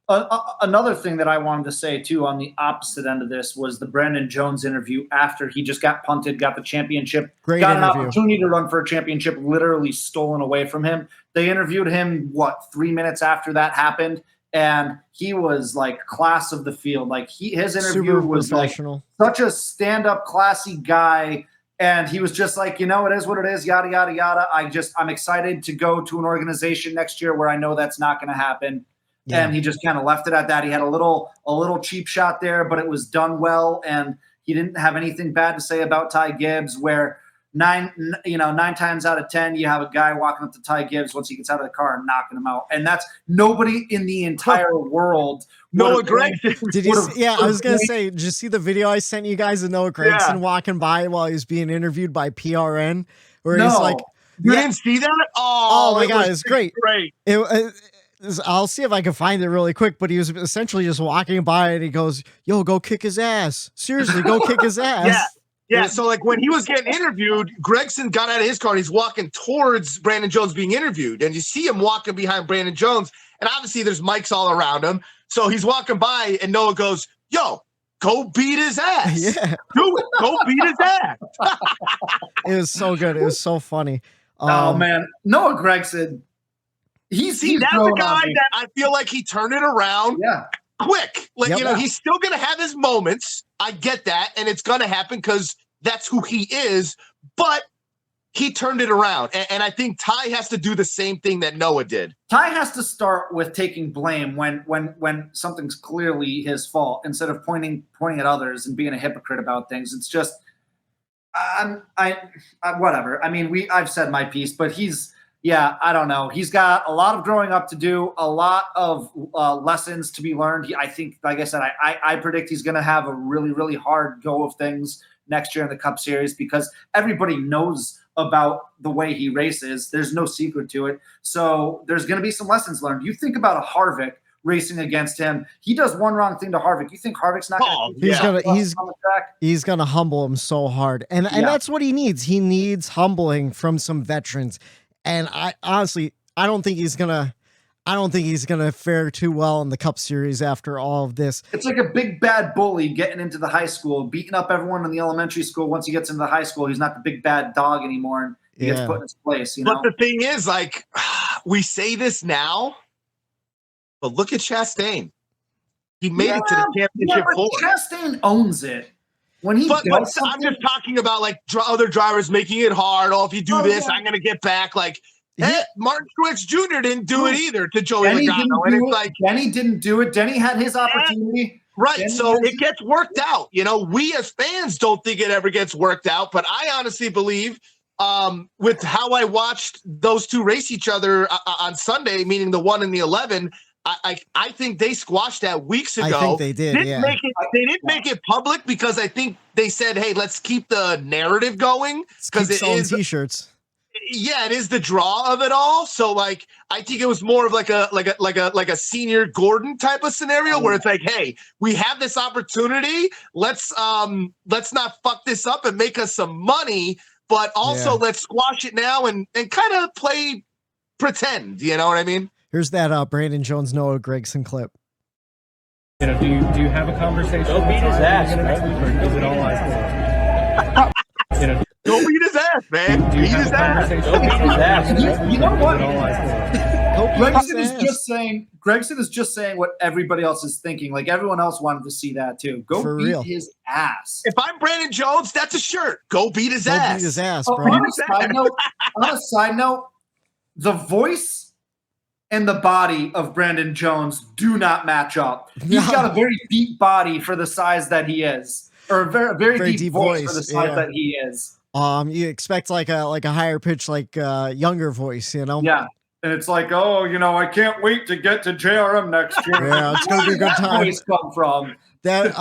God. Another thing that I wanted to say too on the opposite end of this was the Brandon Jones interview after he just got punted, got the championship, got an opportunity to run for a championship, literally stolen away from him. They interviewed him 3 minutes after that happened, and he was like class of the field. Like his interview was like such a stand-up, classy guy. And he was just like, it is what it is, yada, yada, yada. I'm excited to go to an organization next year where I know that's not going to happen. Yeah. And he just kind of left it at that. He had a little cheap shot there, but it was done well. And he didn't have anything bad to say about Ty Gibbs, where 9 times out of 10, you have a guy walking up to Ty Gibbs once he gets out of the car and knocking him out. And that's nobody in the entire world. Noah Gregson. I was going to say, did you see the video I sent you guys of Noah Gregson walking by while he was being interviewed by PRN? Where he's like, you didn't see that? Oh my God, it's great. I'll see if I can find it really quick, but he was essentially just walking by and he goes, yo, go kick his ass. Seriously, go kick his ass. Yeah, so like when he was getting interviewed, Gregson got out of his car and he's walking towards Brandon Jones being interviewed. And you see him walking behind Brandon Jones. And obviously there's mics all around him. So he's walking by and Noah goes, yo, go beat his ass. Yeah. Do it. Go beat his ass. It was so good. It was so funny. Oh man, Noah Gregson. He's that's a guy that I feel like he turned it around. Yeah. Quick. Like, Yep. he's still going to have his moments. I get that. And it's going to happen because that's who he is. But he turned it around. And I think Ty has to do the same thing that Noah did. Ty has to start with taking blame when something's clearly his fault instead of pointing at others and being a hypocrite about things. It's just, whatever. I mean, I've said my piece, but I don't know. He's got a lot of growing up to do, a lot of lessons to be learned. I think, like I said, I predict he's going to have a really, really hard go of things next year in the Cup Series because everybody knows about the way he races. There's no secret to it. So there's going to be some lessons learned. You think about a Harvick racing against him. He does one wrong thing to Harvick. You think Harvick's not going to he's going to humble him so hard. And that's what he needs. He needs humbling from some veterans. And I honestly, I don't think he's gonna fare too well in the Cup Series after all of this. It's like a big bad bully getting into the high school, beating up everyone in the elementary school. Once he gets into the high school, he's not the big bad dog anymore, and he gets put in his place. But the thing is, like, we say this now, but look at Chastain. He made it to the championship four. Chastain owns it. When he but I'm just talking about like other drivers making it hard. Oh, if you do this, I'm going to get back. Like, Martin Truex Jr. didn't do it either to Joey Logano. And it's like Denny didn't do it. Denny had his opportunity. Right. It gets worked out. We as fans don't think it ever gets worked out. But I honestly believe with how I watched those two race each other on Sunday, meaning the 1 and the 11, I think they squashed that weeks ago. I think they did. They didn't make it public because I think they said, "Hey, let's keep the narrative going because it is T-shirts." Yeah, it is the draw of it all. So, like, I think it was more of like a senior Gordon type of scenario where it's like, "Hey, we have this opportunity. Let's not fuck this up and make us some money, but also let's squash it now and kind of play pretend." You know what I mean? Here's that Brandon Jones, Noah Gregson clip. Do you have a conversation? Go beat his ass, man. Or is it all eyes forward? Go beat his ass, man. Beat his ass. Go beat his ass. You know what? Gregson Gregson is just saying what everybody else is thinking. Like everyone else wanted to see that too. Go beat his ass. If I'm Brandon Jones, that's a shirt. Go beat his ass. Go beat his ass, bro. On a side note, the voice and the body of Brandon Jones do not match up. He's got a very deep body for the size that he is, or a very deep voice for the size that he is. You expect like a higher pitch, like younger voice, you know? Yeah. And it's like, I can't wait to get to JRM next year. Yeah, it's gonna be a good time. Where voice come from? That.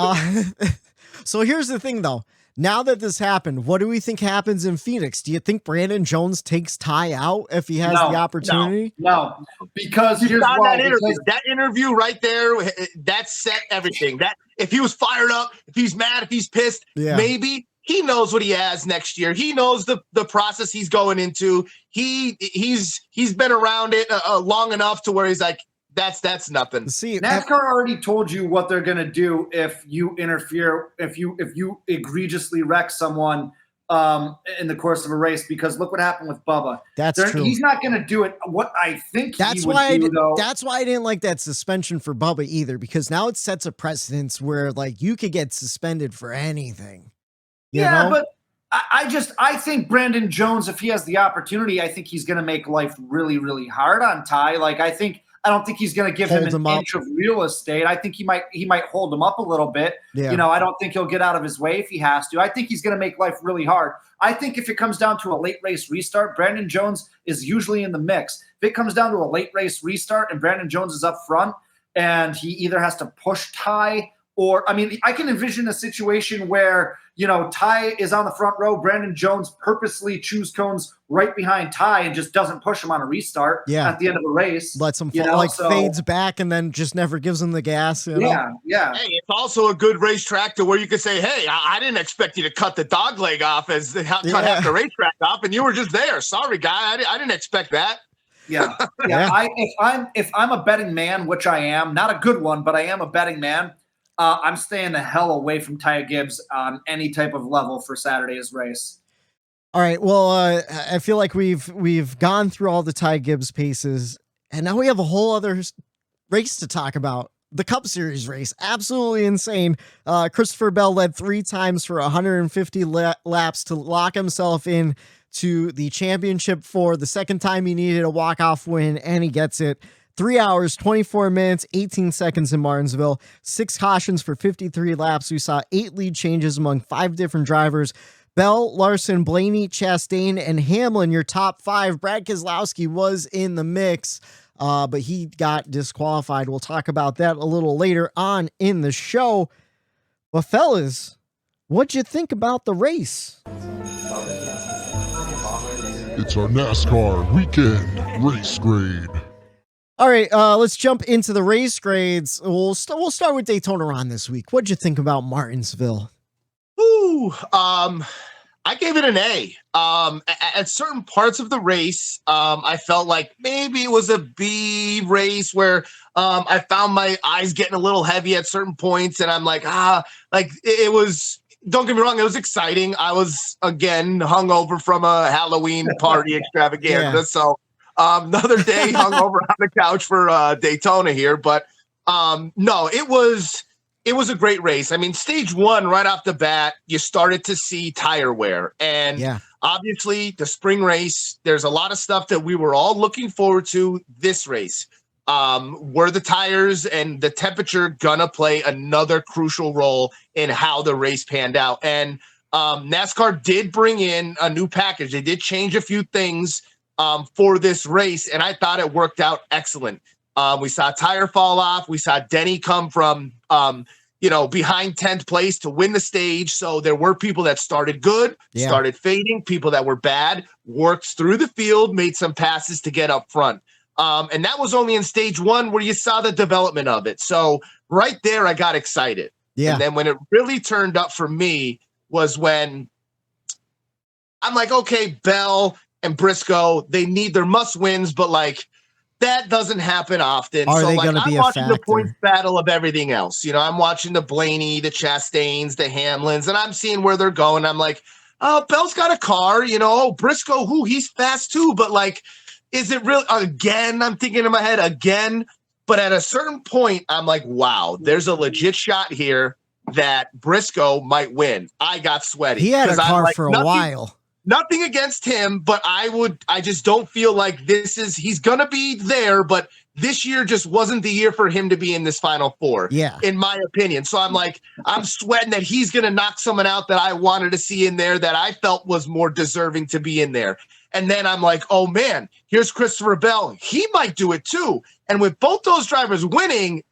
So here's the thing, though. Now that this happened, what do we think happens in Phoenix? Do you think Brandon Jones takes Ty out if he has the opportunity? No, because here's why. That interview right there, that set everything. That if he was fired up, if he's mad, if he's pissed, maybe he knows what he has next year. He knows the process he's going into. He's been around it long enough to where he's like, that's nothing. See, NASCAR already told you what they're going to do if you interfere, if you egregiously wreck someone in the course of a race, because look what happened with Bubba. That's true. He's not going to do it. What I think that's why I didn't like that suspension for Bubba either, because now it sets a precedence where like you could get suspended for anything. You know? But I think Brandon Jones, if he has the opportunity, I think he's going to make life really, really hard on Ty. Like I don't think he's going to give him an inch of real estate. I think he might hold him up a little bit. Yeah. I don't think he'll get out of his way if he has to. I think he's going to make life really hard. I think if it comes down to a late race restart, Brandon Jones is usually in the mix. If it comes down to a late race restart and Brandon Jones is up front and he either has to push Ty or, I can envision a situation where, Ty is on the front row. Brandon Jones purposely chews cones right behind Ty and just doesn't push him on a restart at the end of a race. Lets him fades back and then just never gives him the gas. Yeah. Hey, it's also a good racetrack to where you could say, hey, I didn't expect you to cut the dog leg off cut half the racetrack off, and you were just there. Sorry, guy. I didn't expect that. Yeah. If I'm a betting man, which I am, not a good one, but I am a betting man, I'm staying the hell away from Ty Gibbs on any type of level for Saturday's race. All right. Well, I feel like we've gone through all the Ty Gibbs paces, and now we have a whole other race to talk about. The Cup Series race. Absolutely insane. Christopher Bell led 3 times for 150 laps to lock himself in to the championship for the second time he needed a walk-off win, and he gets it. 3 hours, 24 minutes, 18 seconds in Martinsville, 6 cautions for 53 laps. We saw 8 lead changes among 5 different drivers. Bell, Larson, Blaney, Chastain, and Hamlin, your top 5. Brad Keselowski was in the mix, but he got disqualified. We'll talk about that a little later on in the show. But fellas, what'd you think about the race? It's our NASCAR weekend race grade. All right, let's jump into the race grades. We'll start with Daytona Ron this week. What'd you think about Martinsville? Ooh, I gave it an A. At certain parts of the race, I felt like maybe it was a B race where I found my eyes getting a little heavy at certain points, and I'm like, it was. Don't get me wrong, it was exciting. I was again hungover from a Halloween party extravaganza, Yeah. So another day hungover on the couch for Daytona here. But no, it was a great race. I mean, stage 1, right off the bat, you started to see tire wear. And obviously, the spring race, there's a lot of stuff that we were all looking forward to this race. Were the tires and the temperature gonna play another crucial role in how the race panned out? And NASCAR did bring in a new package. They did change a few things for this race, and I thought it worked out excellent. We saw tire fall off. We saw Denny come from, behind 10th place to win the stage. So there were people that started good, started fading, people that were bad, worked through the field, made some passes to get up front. And that was only in stage 1 where you saw the development of it. So right there, I got excited. Yeah. And then when it really turned up for me was when I'm like, okay, Bell and Briscoe, they need their must wins, but like, that doesn't happen often. Are they like, going to be I'm a watching factor? The points battle of everything else. I'm watching the Blaney, the Chastains, the Hamlins, and I'm seeing where they're going. I'm like, oh, Bell's got a car, Briscoe, he's fast too. But like, is it real? Again, I'm thinking in my head again. But at a certain point, I'm like, wow, there's a legit shot here that Briscoe might win. I got sweaty. He had a car for a while. Nothing against him, but I just don't feel like he's going to be there, but this year just wasn't the year for him to be in this Final Four, in my opinion. So I'm like, I'm sweating that he's going to knock someone out that I wanted to see in there that I felt was more deserving to be in there. And then I'm like, oh man, here's Christopher Bell. He might do it too. And with both those drivers winning,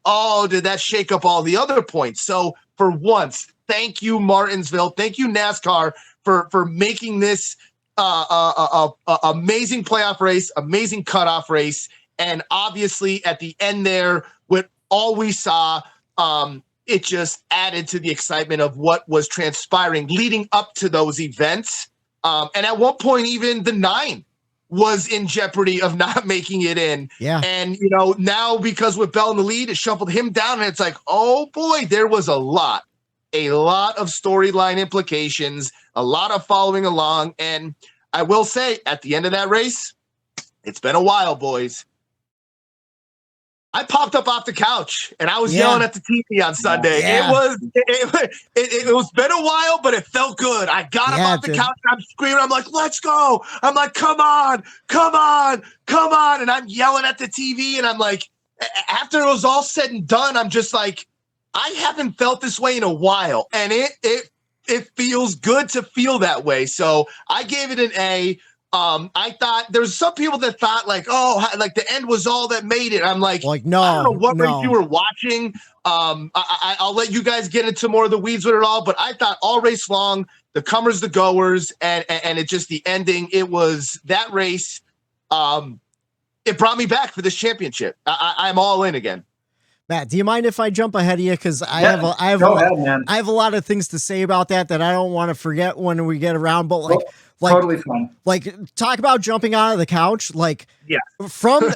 did that shake up all the other points? So for once, thank you, Martinsville. Thank you, NASCAR, for making this amazing playoff race, amazing cutoff race. And obviously at the end there, with all we saw, it just added to the excitement of what was transpiring leading up to those events. And at one point, even the 9 was in jeopardy of not making it in. Yeah. And, now because with Bell in the lead, it shuffled him down. And it's like, oh boy, there was a lot of storyline implications, a lot of following along. And I will say at the end of that race, it's been a while, boys. I popped up off the couch and I was yelling at the TV on Sunday. Yeah. It was been a while, but it felt good. I got up off the couch and I'm screaming. I'm like, let's go. I'm like, come on. And I'm yelling at the TV. And I'm like, after it was all said and done, I'm just like, I haven't felt this way in a while. And it feels good to feel that way. So I gave it an A. I thought there's some people that thought like, like the end was all that made it. I'm like no, I don't know what race you were watching. I'll let you guys get into more of the weeds with it all, but I thought all race long, the comers, the goers, and it just the ending. It was that race. It brought me back for this championship. I'm all in again. Matt, do you mind if I jump ahead of you? Because I have a lot of things to say about that I don't want to forget when we get around. But like totally fun. Like talk about jumping out of the couch. Like from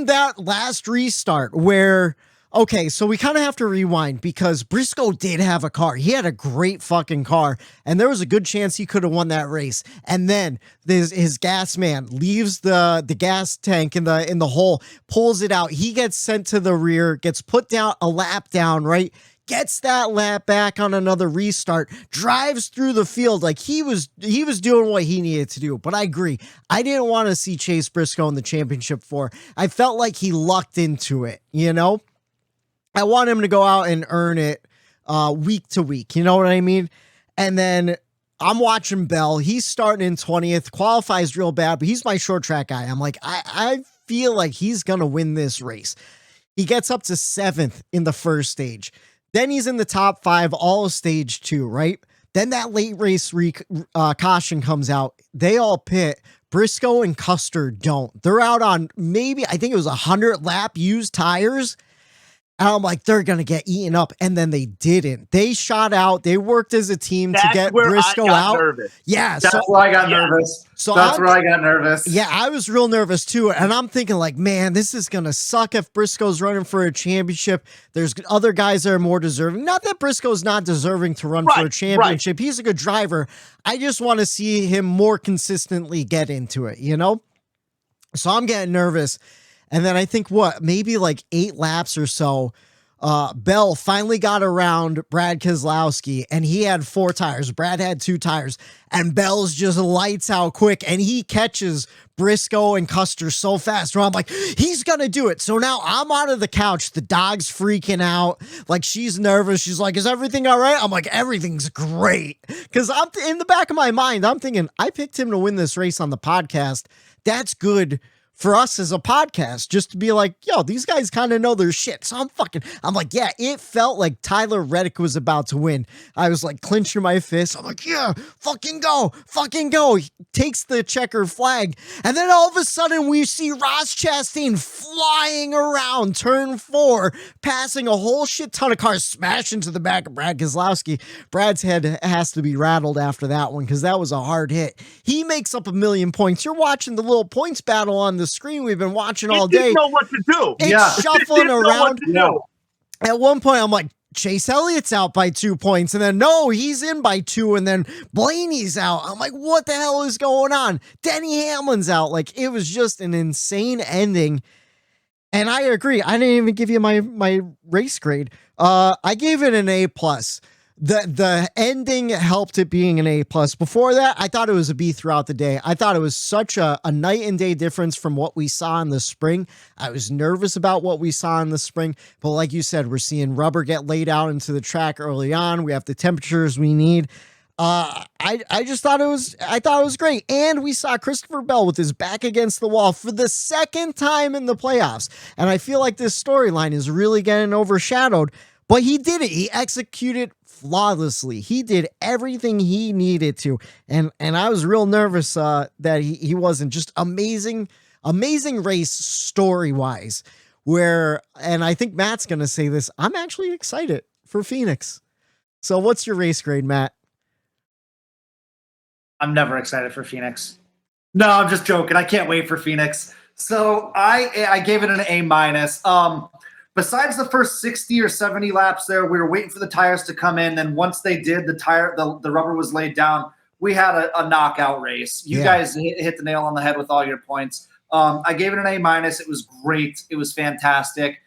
that last restart where Okay, so we kind of have to rewind because Briscoe did have a car. He had a great fucking car, and there was a good chance he could have won that race. And then his gas man leaves the gas tank in the hole, pulls it out. He gets sent to the rear, gets put down a lap down, right? Gets that lap back on another restart, drives through the field like he was doing what he needed to do. But I agree. I didn't want to see Chase Briscoe in the championship 4. I felt like he lucked into it, you know? I want him to go out and earn it week to week. You know what I mean? And then I'm watching Bell. He's starting in 20th, qualifies real bad, but he's my short track guy. I'm like, I feel like he's going to win this race. He gets up to 7th in the first stage. Then he's in the top 5, all of stage 2, right? Then that late race caution comes out. They all pit. Briscoe and Custer don't. They're out on maybe, I think it was 100 lap used tires. And I'm like, they're going to get eaten up. And then they didn't. They shot out. They worked as a team to get Briscoe out. Nervous. Yeah. That's where I got nervous. So that's where I got nervous. Yeah, I was real nervous too. And I'm thinking like, man, this is going to suck if Briscoe's running for a championship. There's other guys that are more deserving. Not that Briscoe's not deserving to run for a championship. He's a good driver. I just want to see him more consistently get into it, you know? So I'm getting nervous. And then I think maybe like 8 laps or so, Bell finally got around Brad Keselowski and he had 4 tires. Brad had 2 tires and Bell's just lights out quick and he catches Briscoe and Custer so fast. Where I'm like, he's going to do it. So now I'm out of the couch. The dog's freaking out. Like she's nervous. She's like, is everything all right? I'm like, everything's great. Cause I'm in the back of my mind, I'm thinking I picked him to win this race on the podcast. That's good for us as a podcast, just to be like, yo, these guys kind of know their shit. So I'm like, yeah, it felt like Tyler Reddick was about to win. I was like clenching my fist. I'm like, yeah, fucking go. He takes the checker flag. And then all of a sudden we see Ross Chastain flying around turn 4, passing a whole shit ton of cars, smash into the back of Brad Keselowski. Brad's head has to be rattled after that one because that was a hard hit. He makes up 1,000,000 points. You're watching the little points battle on the screen we've been watching all day. Didn't know what to do. It's shuffling around. At one point, I'm like, Chase Elliott's out by 2 points, and then no, he's in by 2, and then Blaney's out. I'm like, what the hell is going on? Denny Hamlin's out. Like, it was just an insane ending. And I agree. I didn't even give you my race grade. I gave it an A+. The ending helped it being an A+. Before that, I thought it was a B throughout the day. I thought it was such a night and day difference from what we saw in the spring. I was nervous about what we saw in the spring, but like you said, we're seeing rubber get laid out into the track early on. We have the temperatures we need. I just thought it was great. And we saw Christopher Bell with his back against the wall for the second time in the playoffs. And I feel like this storyline is really getting overshadowed, but he did it. He executed flawlessly. He did everything he needed to. And I was real nervous that he wasn't. Just amazing race story-wise. And I think Matt's going to say this, I'm actually excited for Phoenix. So what's your race grade, Matt? I'm never excited for Phoenix. No, I'm just joking. I can't wait for Phoenix. So I gave it an A-. Besides the first 60 or 70 laps there, we were waiting for the tires to come in. And once they did, the rubber was laid down. We had a knockout race. You guys hit the nail on the head with all your points. I gave it an A-. It was great. It was fantastic.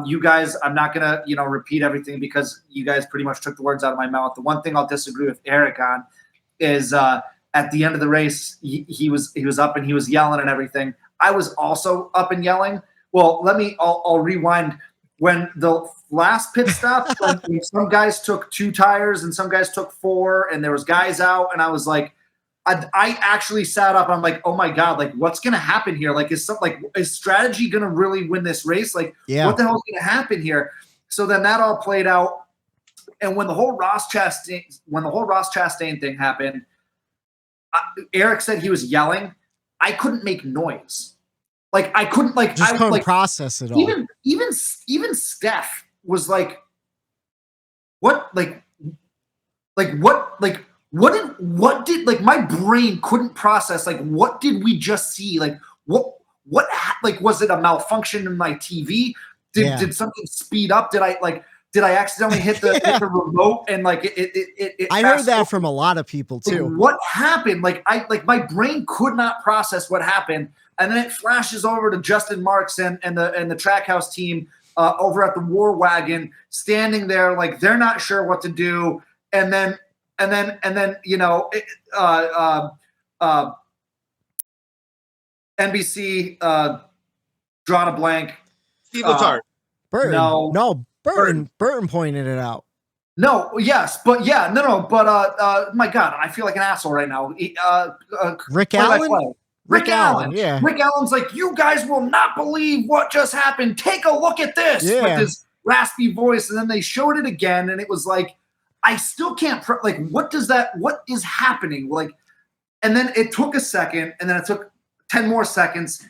You guys, I'm not going to, repeat everything because you guys pretty much took the words out of my mouth. The one thing I'll disagree with Eric on is at the end of the race, he was up and he was yelling and everything. I was also up and yelling. Well, I'll rewind. When the last pit stop, when some guys took 2 tires and some guys took 4 and there was guys out, and I was like, I actually sat up and I'm like, oh my God, like what's going to happen here? Like, is strategy going to really win this race? Like, what the hell is going to happen here? So then that all played out. And when the whole Ross Chastain thing happened, Eric said he was yelling. I couldn't make noise. Like I couldn't couldn't process it all. Even Steph was like, what did my brain couldn't process, like, what did we just see? Like, what was it a malfunction in my TV? Did something speed up? Did I accidentally hit the remote and like it I heard that from a lot of people too. Like, what happened? Like my brain could not process what happened, and then it flashes over to Justin Marks and the Trackhouse team over at the War Wagon, standing there like they're not sure what to do, and then NBC drawn a blank. Steve Letarte. Burton. No. Burton pointed it out. No, yes, but yeah, no, but my God, I feel like an asshole right now. Rick Allen? Rick Allen. Yeah. Rick Allen's like, you guys will not believe what just happened. Take a look at this with his raspy voice. And then they showed it again, and it was like, I still can't what is happening? Like, and then it took a second, and then it took 10 more seconds.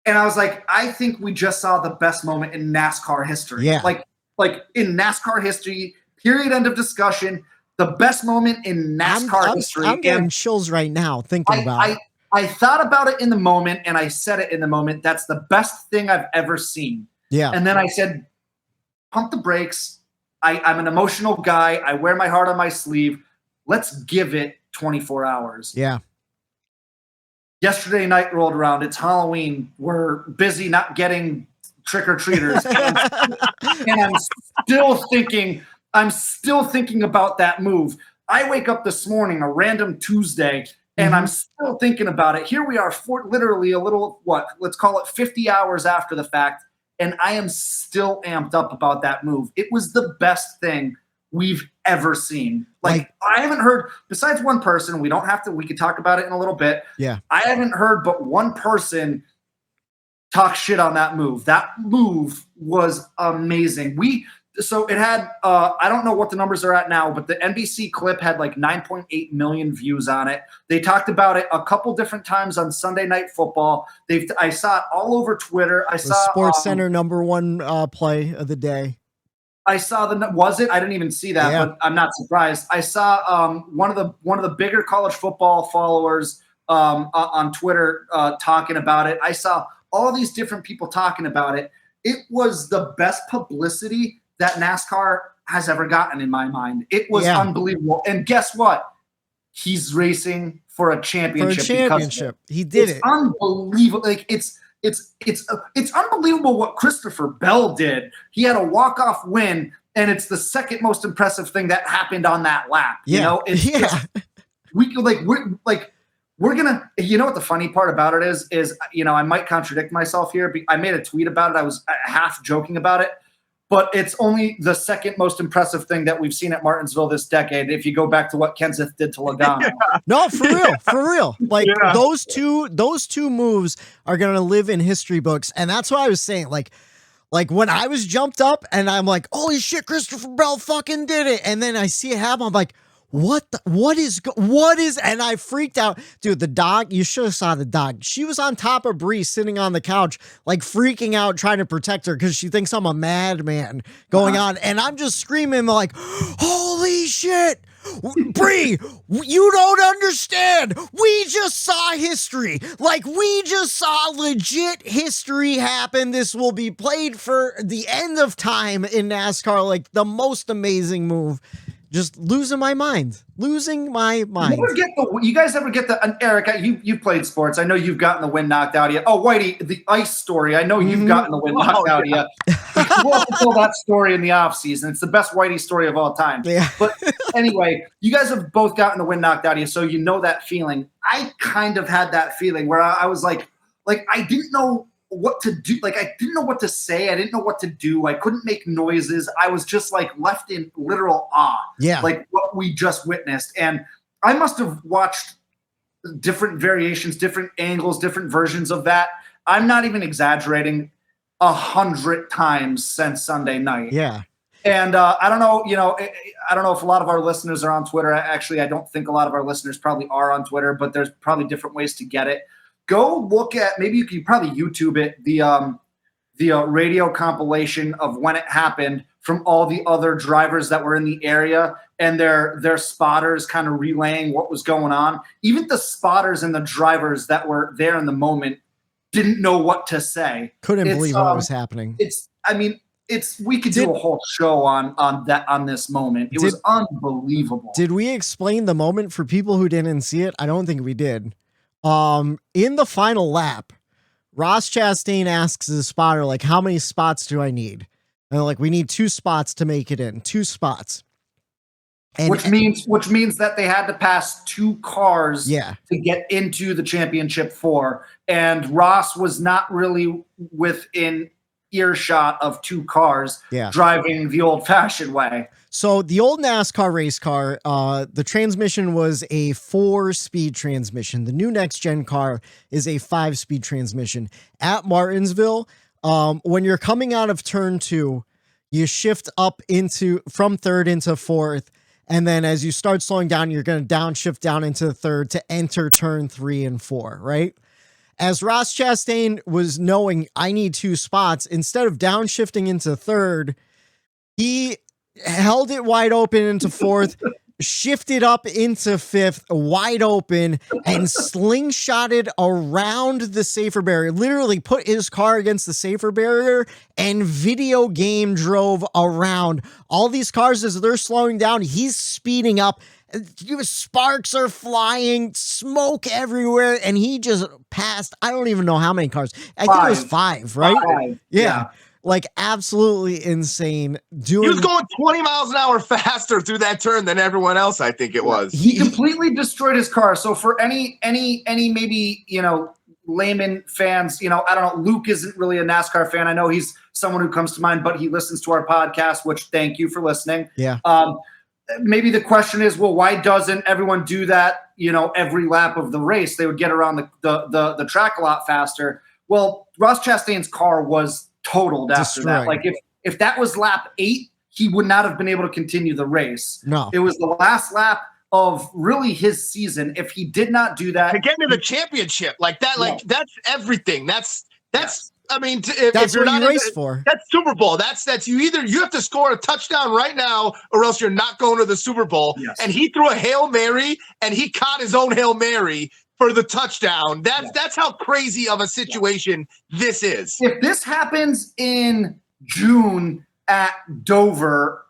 And I was like, I think we just saw the best moment in NASCAR history. Yeah. Like in NASCAR history, period, end of discussion, the best moment in NASCAR history. I'm getting chills right now thinking about it. I thought about it in the moment, and I said it in the moment. That's the best thing I've ever seen. Yeah. And then I said, pump the brakes. I'm an emotional guy. I wear my heart on my sleeve. Let's give it 24 hours. Yeah. Yesterday night rolled around. It's Halloween. We're busy not getting trick-or-treaters. And I'm still thinking about that move. I wake up this morning, a random Tuesday, and I'm still thinking about it. Here we are, for literally a little, let's call it 50 hours after the fact, and I am still amped up about that move. It was the best thing we've ever seen. Like I haven't heard, besides one person, we could talk about it in a little bit. Yeah. I haven't heard but one person talk shit on that move. That move was amazing. So it had, I don't know what the numbers are at now, but the NBC clip had like 9.8 million views on it. They talked about it a couple different times on Sunday Night Football. I saw it all over Twitter. I saw Sports Center #1 play of the day. I saw was it? I didn't even see that, but I'm not surprised. I saw one of the bigger college football followers on Twitter talking about it. I saw all these different people talking about it. It was the best publicity that NASCAR has ever gotten in my mind. It was unbelievable. And guess what? He's racing for a championship. He did it. Unbelievable. Like it's unbelievable what Christopher Bell did. He had a walk-off win, and it's the second most impressive thing that happened on that lap. Yeah. You know, it's just, we're gonna, you know what the funny part about it is, you know, I might contradict myself here. I made a tweet about it. I was half joking about it, but it's only the second most impressive thing that we've seen at Martinsville this decade. If you go back to what Kenseth did to Logano. No, for real. Like those two moves are going to live in history books. And that's what I was saying. Like when I was jumped up and I'm like, holy shit, Christopher Bell fucking did it. And then I see it happen. I'm like, what is, and I freaked out. Dude, the dog, you should have saw the dog. She was on top of Bree sitting on the couch, like freaking out, trying to protect her because she thinks I'm a madman going on. And I'm just screaming like, holy shit, Bree, you don't understand. We just saw history. Like we just saw legit history happen. This will be played for the end of time in NASCAR. Like the most amazing move. Just losing my mind. You guys ever get the Eric? You played sports. I know you've gotten the wind knocked out of you. Oh, Whitey, the ice story. I know you've gotten the wind knocked out of you. We'll have to tell that story in the off season. It's the best Whitey story of all time. Yeah. But anyway, you guys have both gotten the wind knocked out of you, so you know that feeling. I kind of had that feeling where I was like I didn't know what to do. Like I didn't know what to say. I didn't know what to do. I couldn't make noises. I was just like left in literal awe. Yeah. Like what we just witnessed. And I must have watched different variations, different angles, different versions of that. I'm not even exaggerating, 100 times since Sunday night. Yeah. And I don't know, I don't know if a lot of our listeners are on Twitter. Actually, I don't think a lot of our listeners probably are on Twitter, but there's probably different ways to get it. Go look at, maybe you can probably YouTube it, the radio compilation of when it happened from all the other drivers that were in the area and their spotters kind of relaying what was going on. Even the spotters and the drivers that were there in the moment didn't know what to say. Couldn't believe what was happening. We could do a whole show on this moment. It was unbelievable. Did we explain the moment for people who didn't see it? I don't think we did. In the final lap, Ross Chastain asks the spotter, like, how many spots do I need? And they're like, we need 2 spots to make it in. 2 spots. And, which means that they had to pass 2 cars to get into the championship 4. And Ross was not really within earshot of 2 cars driving the old-fashioned way. So the old NASCAR race car, the transmission was a 4-speed transmission. The new next-gen car is a 5-speed transmission. At Martinsville, when you're coming out of turn 2, you shift up from 3rd into 4th. And then as you start slowing down, you're going to downshift down into the 3rd to enter turn 3 and 4, right? As Ross Chastain was knowing I need 2 spots, instead of downshifting into 3rd, he held it wide open into 4th, shifted up into 5th, wide open, and slingshotted around the safer barrier. Literally put his car against the safer barrier and video game drove around. All these cars, as they're slowing down, he's speeding up. Sparks are flying, smoke everywhere, and he just passed. I don't even know how many cars. I think it was 5, right? 5. Yeah. Like, absolutely insane. He was going 20 miles an hour faster through that turn than everyone else, I think it was. He completely destroyed his car. So for any maybe, layman fans, I don't know, Luke isn't really a NASCAR fan. I know he's someone who comes to mind, but he listens to our podcast, which thank you for listening. Yeah. Maybe the question is, well, why doesn't everyone do that, every lap of the race? They would get around the track a lot faster. Well, Ross Chastain's car was totaled after that. Like if that was lap 8, he would not have been able to continue the race. No. It was the last lap of really his season. If he did not do that to get into the championship like that, that's everything. That's I mean, that's if you're what not you race for. That's Super Bowl. That's you have to score a touchdown right now, or else you're not going to the Super Bowl. Yes. And he threw a Hail Mary, and he caught his own Hail Mary for the touchdown. That's how crazy of a situation this is. If this happens in June at Dover,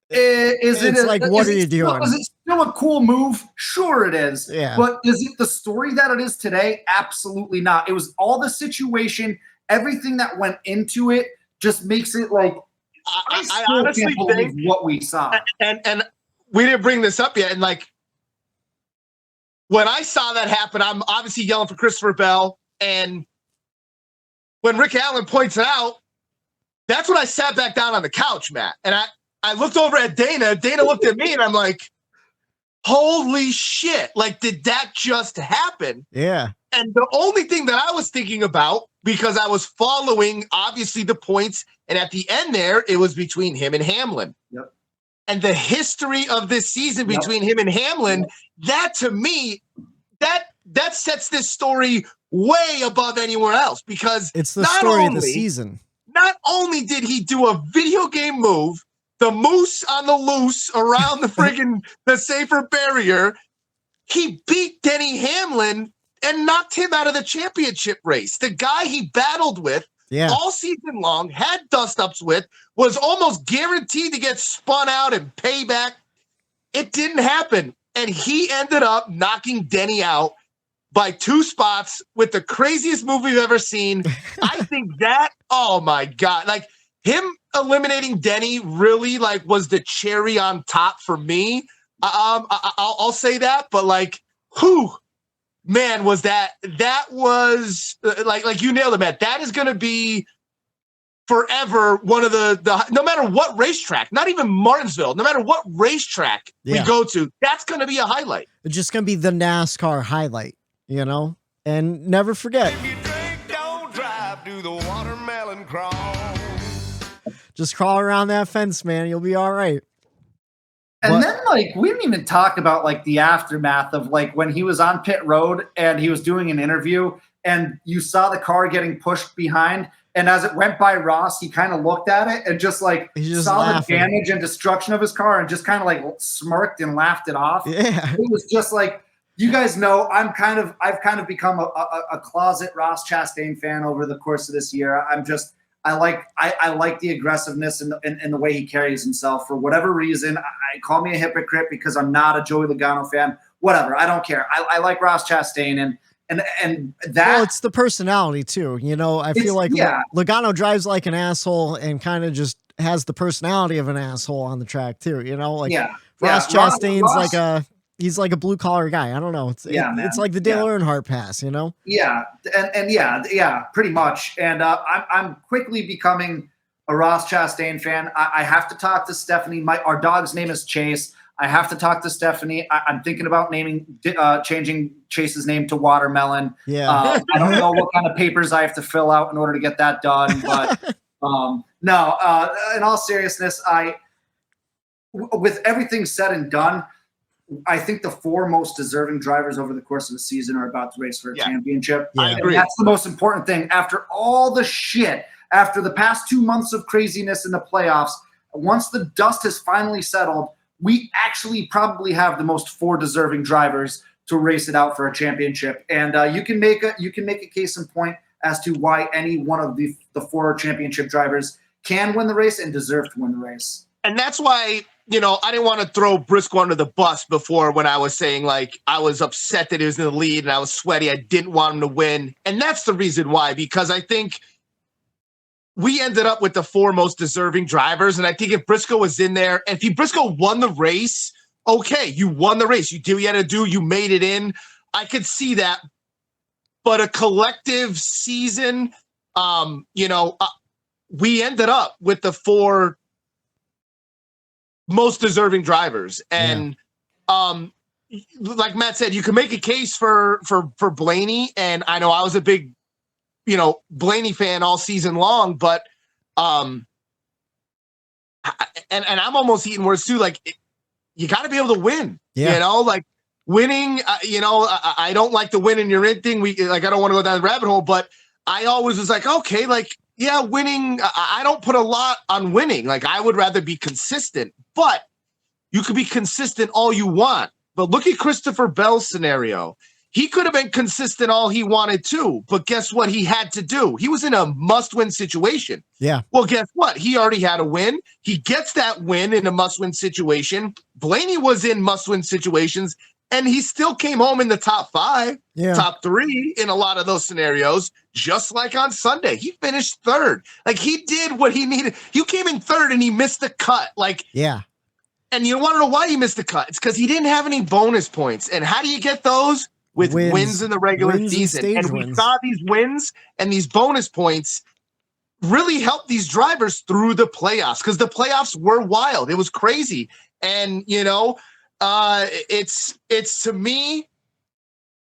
what are you doing? Is it still a cool move? Sure it is. Yeah. But is it the story that it is today? Absolutely not. It was all the situation, everything that went into it just makes it like I honestly can't believe what we saw. And we didn't bring this up yet. And like when I saw that happen, I'm obviously yelling for Christopher Bell. And when Rick Allen points it out, that's when I sat back down on the couch, Matt. And I looked over at Dana. Dana looked at me, and I'm like, holy shit. Like, did that just happen? Yeah. And the only thing that I was thinking about, because I was following, obviously, the points, and at the end there, it was between him and Hamlin. Yep. And the history of this season between him and Hamlin, that to me, that sets this story way above anywhere else, because it's the story of the season. Not only did he do a video game move, the moose on the loose around the friggin' the safer barrier, he beat Denny Hamlin and knocked him out of the championship race. The guy he battled with all season long, had dust-ups with, was almost guaranteed to get spun out and payback. It didn't happen. And he ended up knocking Denny out by 2 spots with the craziest move we've ever seen. I think that, oh my God, like him eliminating Denny really like was the cherry on top for me. I'll say that, but like, whew, man, was that was like you nailed it, Matt. That is going to be forever one of the no matter what racetrack, not even Martinsville, no matter what racetrack we go to, that's going to be a highlight. It's just going to be the NASCAR highlight, and never forget. If you drink, don't drive, do the watermelon crawl. Just crawl around that fence, man. You'll be all right. And then, like, we didn't even talk about, like, the aftermath of, like, when he was on pit road and he was doing an interview and you saw the car getting pushed behind. And as it went by Ross, he kind of looked at it and just, like, saw laughing. The damage and destruction of his car and just kind of, like, smirked and laughed it off. Yeah. It was just, like, You guys know I've kind of become a closet Ross Chastain fan over the course of this year. I like the aggressiveness and the way he carries himself. For whatever reason, I call me a hypocrite because I'm not a Joey Logano fan. Whatever, I don't care. I like Ross Chastain and that. Well, it's the personality too. You know, I feel like Logano drives like an asshole and kind of just has the personality of an asshole on the track too. You know, like Ross Chastain's he's like a blue collar guy. I don't know. It's like the Dale Earnhardt pass, you know? Yeah. And pretty much. And I'm quickly becoming a Ross Chastain fan. I have to talk to Stephanie. Our dog's name is Chase. I have to talk to Stephanie. I'm thinking about changing Chase's name to Watermelon. Yeah. I don't know what kind of papers I have to fill out in order to get that done. But no, in all seriousness, with everything said and done, I think the 4 most deserving drivers over the course of the season are about to race for a championship. I agree. That's the most important thing. After all the shit, after the past 2 months of craziness in the playoffs, once the dust has finally settled, we actually probably have the most 4 deserving drivers to race it out for a championship. And you can make a case in point as to why any one of the 4 championship drivers can win the race and deserve to win the race. And that's why, you know, I didn't want to throw Briscoe under the bus before when I was saying, like, I was upset that he was in the lead and I was sweaty. I didn't want him to win. And that's the reason why, because I think we ended up with the 4 most deserving drivers. And I think if Briscoe was in there, and if Briscoe won the race, okay, you won the race. You did what you had to do. You made it in. I could see that. But a collective season, we ended up with the 4 most deserving drivers. And like Matt said, you can make a case for Blaney. And I know I was a big, Blaney fan all season long, but and I'm almost eating words too. Like, you got to be able to win, like winning, I don't like the win in your in thing. I don't want to go down the rabbit hole, but I always was like, okay, like, yeah, winning. I don't put a lot on winning. Like, I would rather be consistent, but you could be consistent all you want. But look at Christopher Bell's scenario. He could have been consistent all he wanted to, but guess what he had to do? He was in a must-win situation. Yeah. Well, guess what? He already had a win. He gets that win in a must-win situation. Blaney was in must-win situations, and he still came home in the top 5, top 3 in a lot of those scenarios, just like on Sunday. He finished 3rd. Like, he did what he needed. He came in 3rd, and he missed the cut. Like, yeah. And you want to know why he missed the cut? It's because he didn't have any bonus points. And how do you get those? With wins in the regular season. And we saw these wins and these bonus points really help these drivers through the playoffs, because the playoffs were wild. It was crazy. And, it's to me,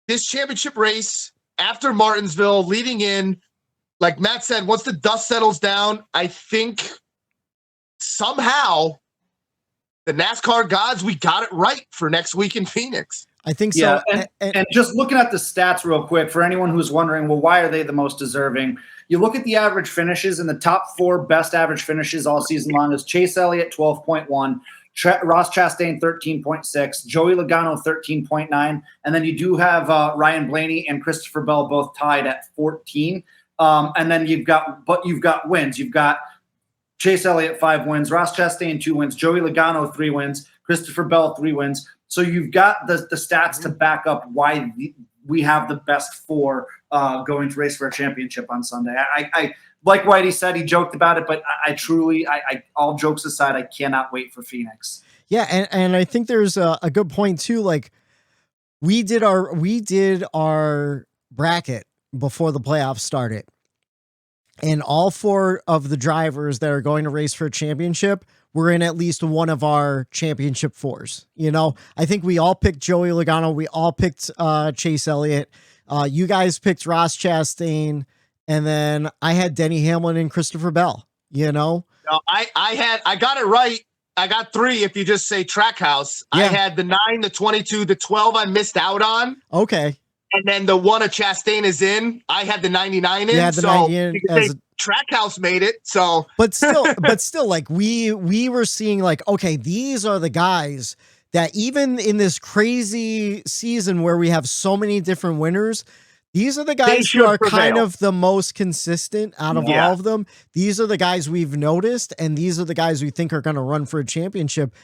this championship race after Martinsville leading in, like Matt said, once the dust settles down, I think somehow the NASCAR gods, we got it right for next week in Phoenix. I think so. Yeah, and just looking at the stats real quick, for anyone who's wondering, well, why are they the most deserving? You look at the average finishes, and the top 4 best average finishes all season long is Chase Elliott, 12.1, Ross Chastain, 13.6, Joey Logano, 13.9, and then you do have Ryan Blaney and Christopher Bell both tied at 14. And then you've got wins. You've got Chase Elliott, 5 wins, Ross Chastain, 2 wins, Joey Logano, 3 wins, Christopher Bell, 3 wins. So you've got the stats to back up why we have the best 4 going to race for a championship on Sunday. I like Whitey said, he joked about it, but I truly, all jokes aside, I cannot wait for Phoenix. Yeah, and I think there's a good point too. Like, we did our bracket before the playoffs started, and all 4 of the drivers that are going to race for a championship were in at least one of our championship 4s. I think we all picked Joey Logano. We all picked Chase Elliott. You guys picked Ross Chastain. And then I had Denny Hamlin and Christopher Bell, No, I got it right. I got 3 if you just say Trackhouse. Yeah. I had the 9, the 22, the 12 I missed out on. Okay. And then the one of Chastain is in. I had the 99 in. Yeah, the 90 in Trackhouse made it. So, but still, like we were seeing, like, okay, these are the guys that even in this crazy season where we have so many different winners, these are the guys who are kind of the most consistent out of all of them. These are the guys we've noticed, and these are the guys we think are going to run for a championship.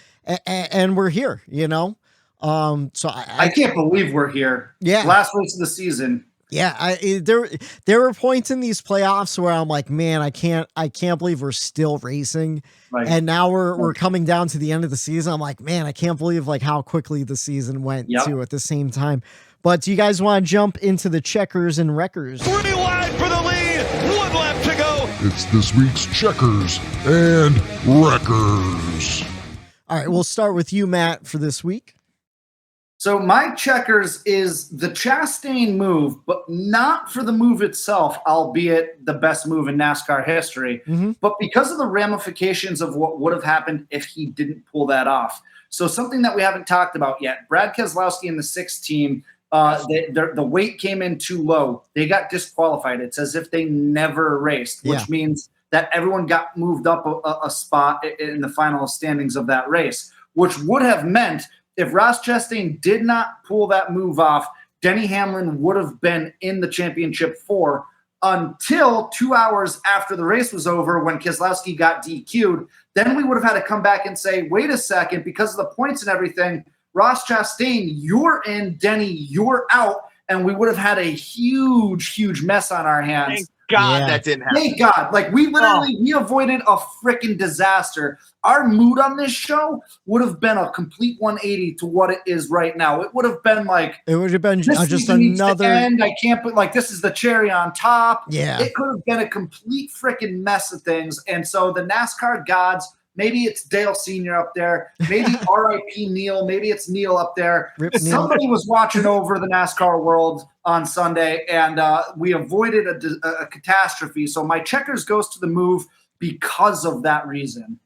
And we're here, So I can't believe we're here. Yeah. Last race of the season. Yeah, there were points in these playoffs where I'm like, man, I can't believe we're still racing. Right. And now we're coming down to the end of the season. I'm like, man, I can't believe like how quickly the season went too at the same time. But do you guys want to jump into the checkers and wreckers? 3 wide for the lead. 1 lap to go. It's this week's checkers and wreckers. All right, we'll start with you, Matt, for this week. So my checkers is the Chastain move, but not for the move itself, albeit the best move in NASCAR history, but because of the ramifications of what would have happened if he didn't pull that off. So something that we haven't talked about yet, Brad Keselowski and the 6th team, the weight came in too low. They got disqualified. It's as if they never raced, which means that everyone got moved up a spot in the final standings of that race, which would have meant if Ross Chastain did not pull that move off, Denny Hamlin would have been in the championship 4 until 2 hours after the race was over when Keselowski got DQ'd. Then we would have had to come back and say, wait a second, because of the points and everything, Ross Chastain, you're in, Denny, you're out, and we would have had a huge, huge mess on our hands. Thank God that didn't happen. Thank God. Like, we avoided a freaking disaster. Our mood on this show would have been a complete 180 to what it is right now. It would have been like, it would have been this just another end. I can't put like this is the cherry on top. Yeah. It could have been a complete freaking mess of things. And so the NASCAR gods, maybe it's Dale Sr. up there, maybe R.I.P. Neil, maybe it's Neil up there. Somebody was watching over the NASCAR world on Sunday, and we avoided a catastrophe. So my checkers goes to the move because of that reason.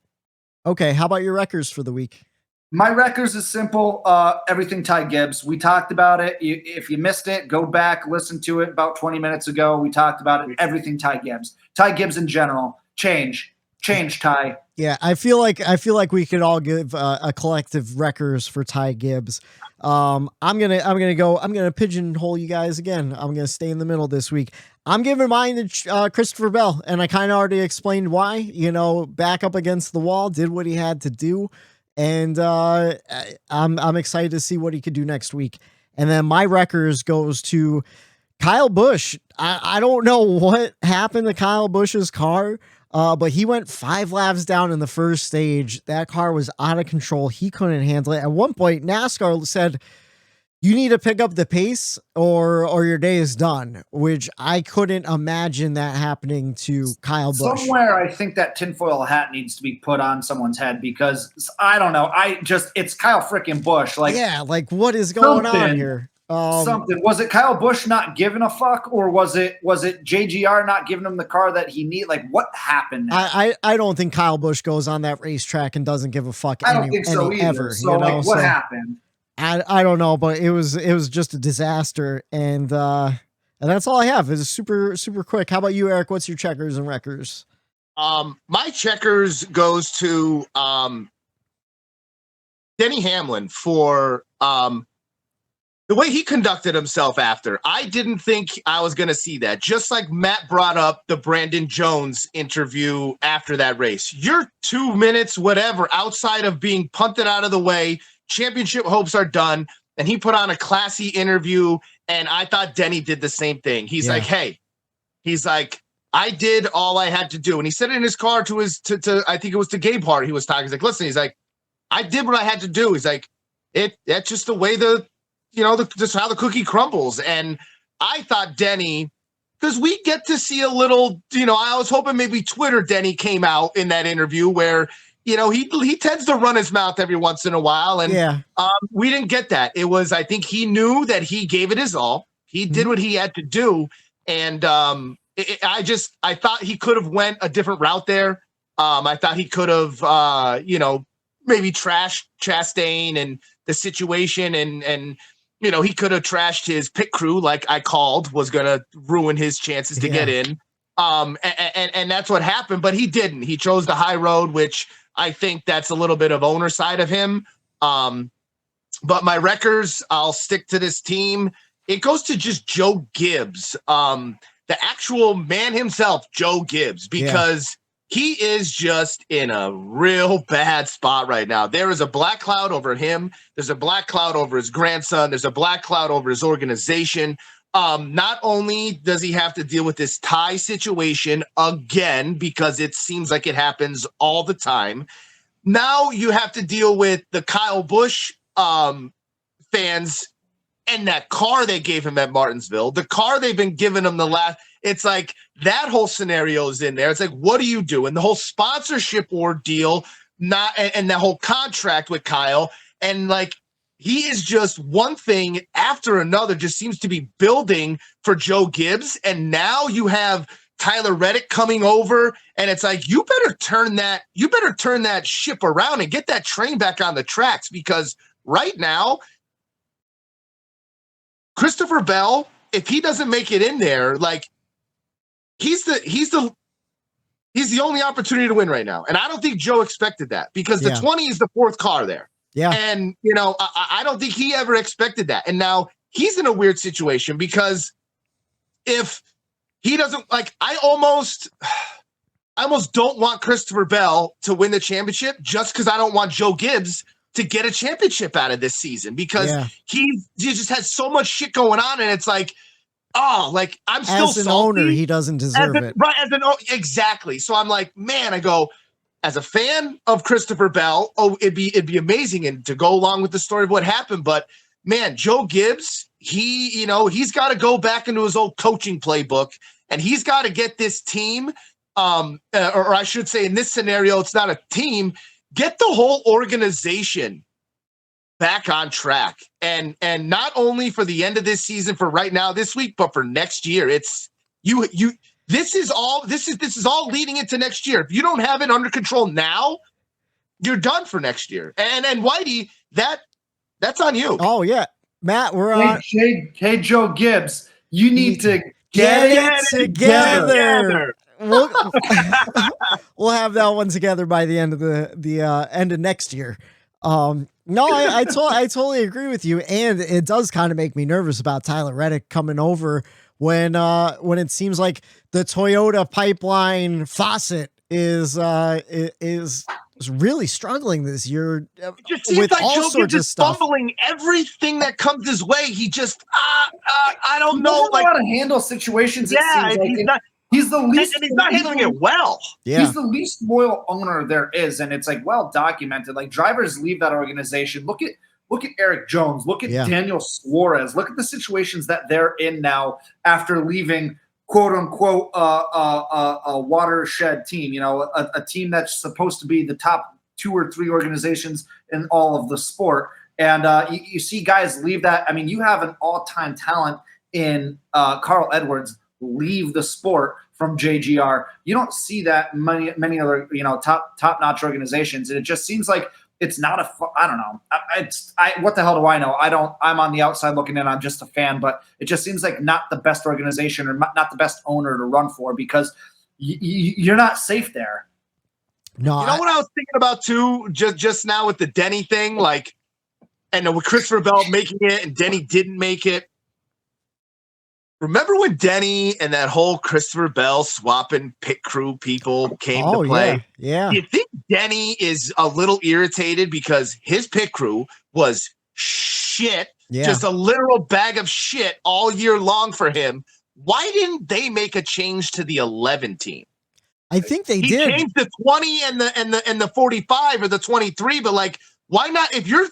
Okay, how about your wreckers for the week? My wreckers is simple. Everything Ty Gibbs. We talked about it. If you missed it, go back, listen to it about 20 minutes ago. We talked about it. Everything Ty Gibbs. Ty Gibbs in general. Change, Ty. Yeah, I feel like we could all give a collective wreckers for Ty Gibbs. I'm gonna pigeonhole you guys again. I'm gonna stay in the middle this week. I'm giving mine to Christopher Bell, and I kind of already explained why. Back up against the wall, did what he had to do, and I'm excited to see what he could do next week. And then my wreckers goes to Kyle Busch. I don't know what happened to Kyle Busch's car. But he went 5 laps down in the first stage. That car was out of control. He couldn't handle it. At one point, NASCAR said, you need to pick up the pace or your day is done, which I couldn't imagine that happening to Kyle Busch. Somewhere I think that tinfoil hat needs to be put on someone's head because I don't know. It's Kyle freaking Busch. Like, yeah, like what is going on here? Something. Was it Kyle Busch not giving a fuck, or was it JGR not giving him the car that he need? Like, what happened? I don't think Kyle Busch goes on that racetrack and doesn't give a fuck. I don't think so either. Ever, so what happened? I don't know, but it was just a disaster, and that's all I have. It's super super quick. How about you, Eric? What's your checkers and wreckers? My checkers goes to Denny Hamlin for the way he conducted himself after. I didn't think I was going to see that. Just like Matt brought up the Brandon Jones interview after that race. You're 2 minutes, whatever, outside of being punted out of the way. Championship hopes are done. And he put on a classy interview. And I thought Denny did the same thing. He's like, hey, I did all I had to do. And he said it in his car to I think it was to Gabe Hart. He was talking. He's like, listen, I did what I had to do. He's like, that's just the way just how the cookie crumbles. And I thought Denny, because we get to see a little, I was hoping maybe Twitter Denny came out in that interview where, he tends to run his mouth every once in a while. And we didn't get that. It was, I think he knew that he gave it his all. He did what he had to do. And I thought he could have went a different route there. I thought he could have, maybe trashed Chastain and the situation and he could have trashed his pit crew like I called was going to ruin his chances to get in. And that's what happened, but he didn't. He chose the high road, which I think that's a little bit of owner side of him. but my wreckers, I'll stick to this team. It goes to just Joe Gibbs, the actual man himself, Joe Gibbs, because he is just in a real bad spot right now. There is a black cloud over him. There's a black cloud over his grandson. There's a black cloud over his organization. Not only does he have to deal with this tie situation again, because it seems like it happens all the time. Now you have to deal with the Kyle Busch fans and that car they gave him at Martinsville, the car they've been giving him it's like that whole scenario is in there. It's like, what do you do? And the whole sponsorship ordeal, and the whole contract with Kyle, and like, he is just one thing after another just seems to be building for Joe Gibbs. And now you have Tyler Reddick coming over, and it's like, you better turn that ship around and get that train back on the tracks, because right now, Christopher Bell, if he doesn't make it in there, like, he's the only opportunity to win right now. And I don't think Joe expected that, because the 20 is the fourth car there. Yeah. And, I don't think he ever expected that. And now he's in a weird situation, because if he doesn't, like, I almost don't want Christopher Bell to win the championship, just because I don't want Joe Gibbs to get a championship out of this season, because he just has so much shit going on. And it's like, I'm still as an owner, he doesn't deserve it. Right. Exactly. So I'm like, man, I go, as a fan of Christopher Bell, it'd be amazing and to go along with the story of what happened. But man, Joe Gibbs, he's got to go back into his old coaching playbook, and he's got to get this team, or I should say, in this scenario, it's not a team, get the whole organization back on track. And not only for the end of this season, for right now, this week, but for next year. It's this is all leading into next year. If you don't have it under control now, you're done for next year. And Whitey, that's on you. Oh yeah, Matt, we're on. Hey, Joe Gibbs, you need to get it together. We'll have that one together by the end of the end of next year. No, I totally agree with you, and it does kind of make me nervous about Tyler Reddick coming over when it seems like the Toyota pipeline faucet is really struggling this year. It just seems like Joe Gibbs is fumbling everything that comes his way. He just I don't know, like how to handle situations. Yeah, he's the least, and he's not handling it well. Yeah. He's the least loyal owner there is, and it's like well documented. Like drivers leave that organization. Look at Eric Jones. Look at Daniel Suarez. Look at the situations that they're in now after leaving, quote unquote, a watershed team. A team that's supposed to be the top 2 or 3 organizations in all of the sport. And you see guys leave that. I mean, you have an all-time talent in Carl Edwards leave the sport from JGR. You don't see that many other top-notch organizations, and it just seems like it's not I don't know. What the hell do I know? I'm on the outside looking in. I'm just a fan, but it just seems like not the best organization or not the best owner to run for, because you're not safe there. No, what I was thinking about too, just now with the Denny thing, like, and with Christopher Bell making it and Denny didn't make it. Remember when Denny and that whole Christopher Bell swapping pit crew people came to play? Yeah. Do you think Denny is a little irritated because his pit crew was shit, just a literal bag of shit all year long for him? Why didn't they make a change to the 11 team? I think they did. He changed the 20 and the 45 or the 23, but like, why not? If you're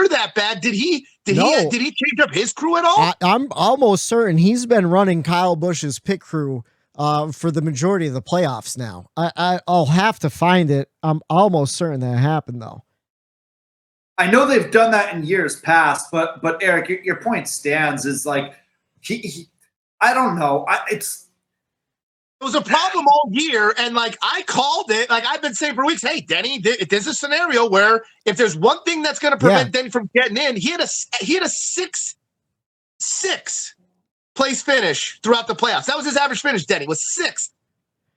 that bad, did he change up his crew at all? I'm almost certain he's been running Kyle Busch's pit crew for the majority of the playoffs now. I'll have to find it. I'm almost certain that happened though. I know they've done that in years past, but Eric, your point stands. Is like he I don't know. It was a problem all year, and like I called it, like I've been saying for weeks. Hey, Denny, there's a scenario where if there's one thing that's going to prevent Denny from getting in, he had a six place finish throughout the playoffs. That was his average finish. Denny was 6th,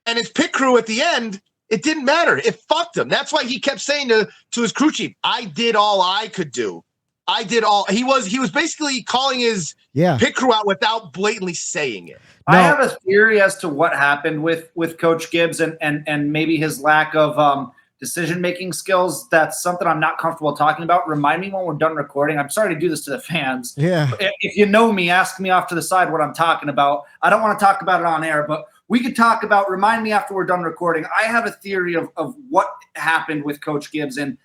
and his pit crew at the end, it didn't matter. It fucked him. That's why he kept saying to his crew chief, "I did all I could do. I did all. He was basically calling his pit crew out without blatantly saying it. No. I have a theory as to what happened with Coach Gibbs and maybe his lack of decision-making skills. That's something I'm not comfortable talking about. Remind me when we're done recording. I'm sorry to do this to the fans. Yeah. If you know me, ask me off to the side what I'm talking about. I don't want to talk about it on air, but we could talk about, remind me after we're done recording. I have a theory of what happened with Coach Gibbs and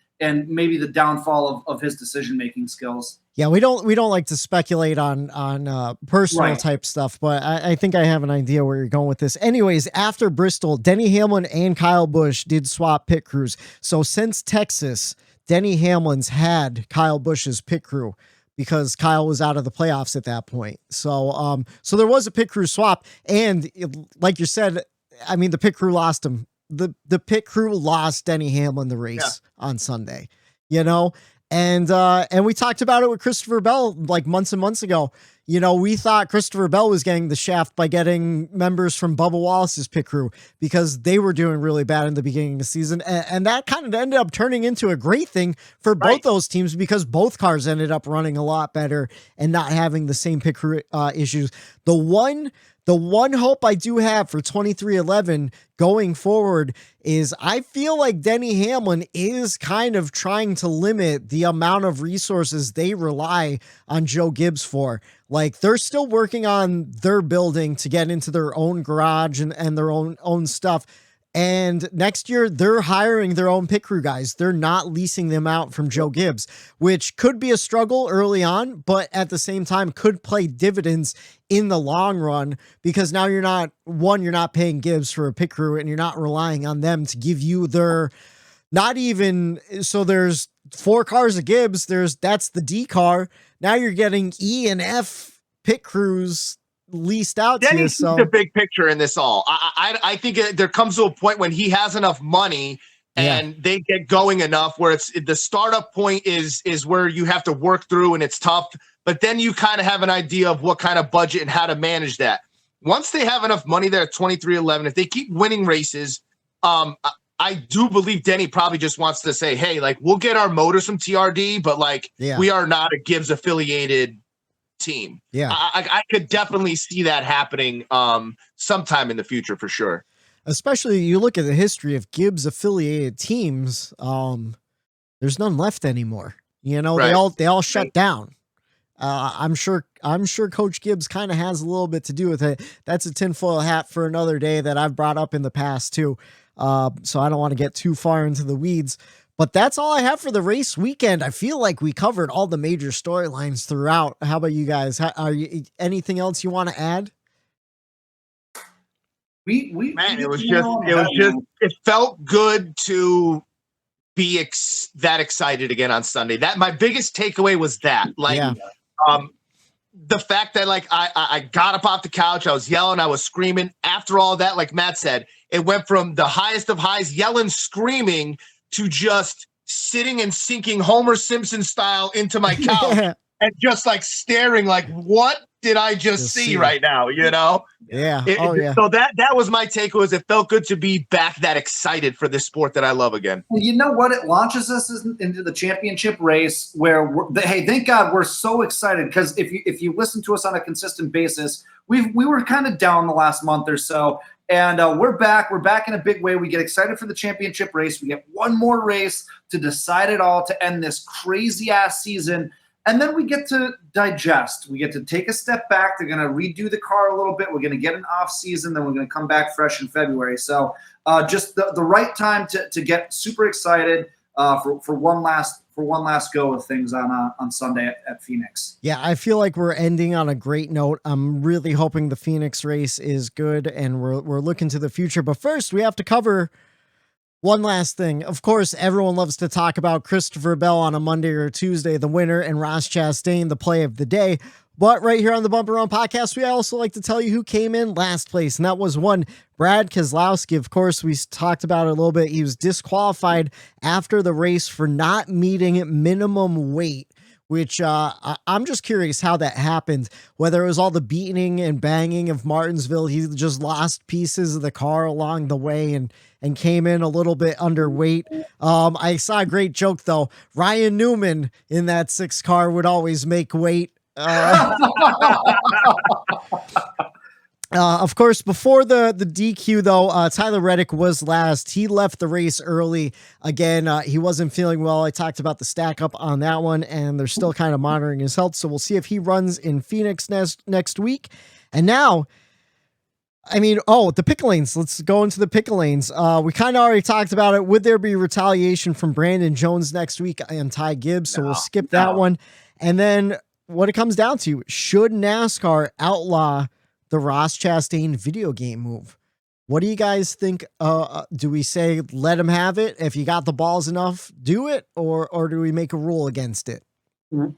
maybe the downfall of his decision-making skills. Yeah, we don't like to speculate on personal type stuff, but I think I have an idea where you're going with this. Anyways, after Bristol, Denny Hamlin and Kyle Busch did swap pit crews. So since Texas, Denny Hamlin's had Kyle Busch's pit crew because Kyle was out of the playoffs at that point. So so there was a pit crew swap, and like you said, I mean the pit crew lost him. The pit crew lost Denny Hamlin the race on Sunday, you know. And we talked about it with Christopher Bell like months and months ago. You know, we thought Christopher Bell was getting the shaft by getting members from Bubba Wallace's pit crew because they were doing really bad in the beginning of the season. And that kind of ended up turning into a great thing for both those teams because both cars ended up running a lot better and not having the same pit crew issues. The one hope I do have for 2311 going forward is I feel like Denny Hamlin is kind of trying to limit the amount of resources they rely on Joe Gibbs for. Like they're still working on their building to get into their own garage and their own stuff. And next year they're hiring their own pit crew guys. They're not leasing them out from Joe Gibbs, which could be a struggle early on, but at the same time could play dividends in the long run because now you're not paying Gibbs for a pit crew and you're not relying on them to give you their, not even, so there's 4 cars of Gibbs. That's the D car. Now you're getting E and F pit crews leased out to you. So the big picture in this all. I think there comes to a point when he has enough money and they get going enough where it's the startup point is where you have to work through and it's tough, but then you kind of have an idea of what kind of budget and how to manage that. Once they have enough money there at 2311, if they keep winning races, I do believe Denny probably just wants to say, hey, like we'll get our motors from TRD, but like we are not a Gibbs affiliated team. I could definitely see that happening sometime in the future for sure. Especially you look at the history of Gibbs affiliated teams, there's none left anymore. You know, they all shut down. I'm sure Coach Gibbs kind of has a little bit to do with it. That's a tinfoil hat for another day that I've brought up in the past too. So I don't want to get too far into the weeds. But that's all I have for the race weekend. I feel like we covered all the major storylines throughout. How about you guys? Anything else you want to add? It felt good to be that excited again on Sunday. That my biggest takeaway was that, the fact that like I got up off the couch, I was yelling, I was screaming. After all that, like Matt said, it went from the highest of highs, yelling, screaming, to just sitting and sinking Homer Simpson style into my couch and just like staring like, what did I just see right now? You know? Yeah. So that was my take, was it felt good to be back that excited for this sport that I love again. Well, you know what? It launches us into the championship race where hey, thank God we're so excited, because if you listen to us on a consistent basis, we were kind of down the last month or so. And we're back. We're back in a big way. We get excited for the championship race. We get one more race to decide it all, to end this crazy-ass season. And then we get to digest. We get to take a step back. They're going to redo the car a little bit. We're going to get an off season. Then we're going to come back fresh in February. So just the right time to get super excited for one last go of things on Sunday at Phoenix. Yeah, I feel like we're ending on a great note. I'm really hoping the Phoenix race is good, and we're looking to the future. But first, we have to cover one last thing. Of course, everyone loves to talk about Christopher Bell on a Monday or Tuesday, the winner, and Ross Chastain, the play of the day. But right here on the Bumper Run Podcast, we also like to tell you who came in last place, and that was one Brad Keselowski. Of course, we talked about it a little bit. He was disqualified after the race for not meeting minimum weight, which I'm just curious how that happened, whether it was all the beating and banging of Martinsville. He just lost pieces of the car along the way and came in a little bit underweight. I saw a great joke, though. Ryan Newman in that 6 car would always make weight. Of course, before the DQ, though, Tyler Reddick was last. He left the race early. Again, he wasn't feeling well. I talked about the stack up on that one, and they're still kind of monitoring his health. So we'll see if he runs in Phoenix next week. And now, the pick lanes. Let's go into the pick lanes. We kind of already talked about it. Would there be retaliation from Brandon Jones next week and Ty Gibbs? So we'll skip that one. And then what it comes down to, should NASCAR outlaw the Ross Chastain video game move? What do you guys think? Do we say let him have it? If you got the balls enough, do it, or do we make a rule against it?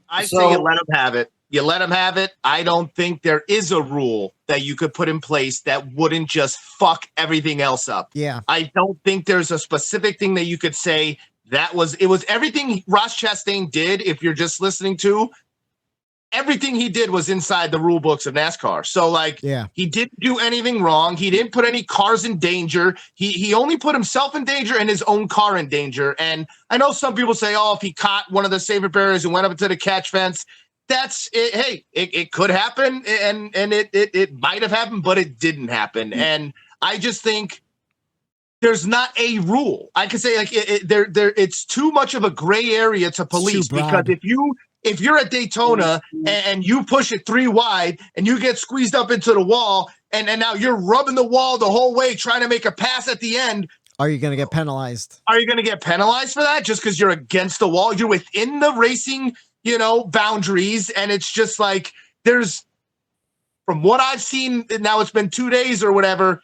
I say you let him have it. You let him have it. I don't think there is a rule that you could put in place that wouldn't just fuck everything else up. Yeah. I don't think there's a specific thing that you could say it was everything Ross Chastain did. If you're just listening to, everything he did was inside the rule books of NASCAR. So he didn't do anything wrong. He didn't put any cars in danger. He only put himself in danger and his own car in danger. And I know some people say, if he caught one of the safer barriers and went up into the catch fence, that's it. Hey, it could happen, and it might have happened, but it didn't happen. And I just think there's not a rule. I could say it's too much of a gray area to police, because if you're at Daytona and you push it 3 wide and you get squeezed up into the wall and now you're rubbing the wall the whole way trying to make a pass at the end, are you going to get penalized? Are you going to get penalized for that just because you're against the wall? You're within the racing, boundaries, and it's just like from what I've seen, now it's been 2 days or whatever,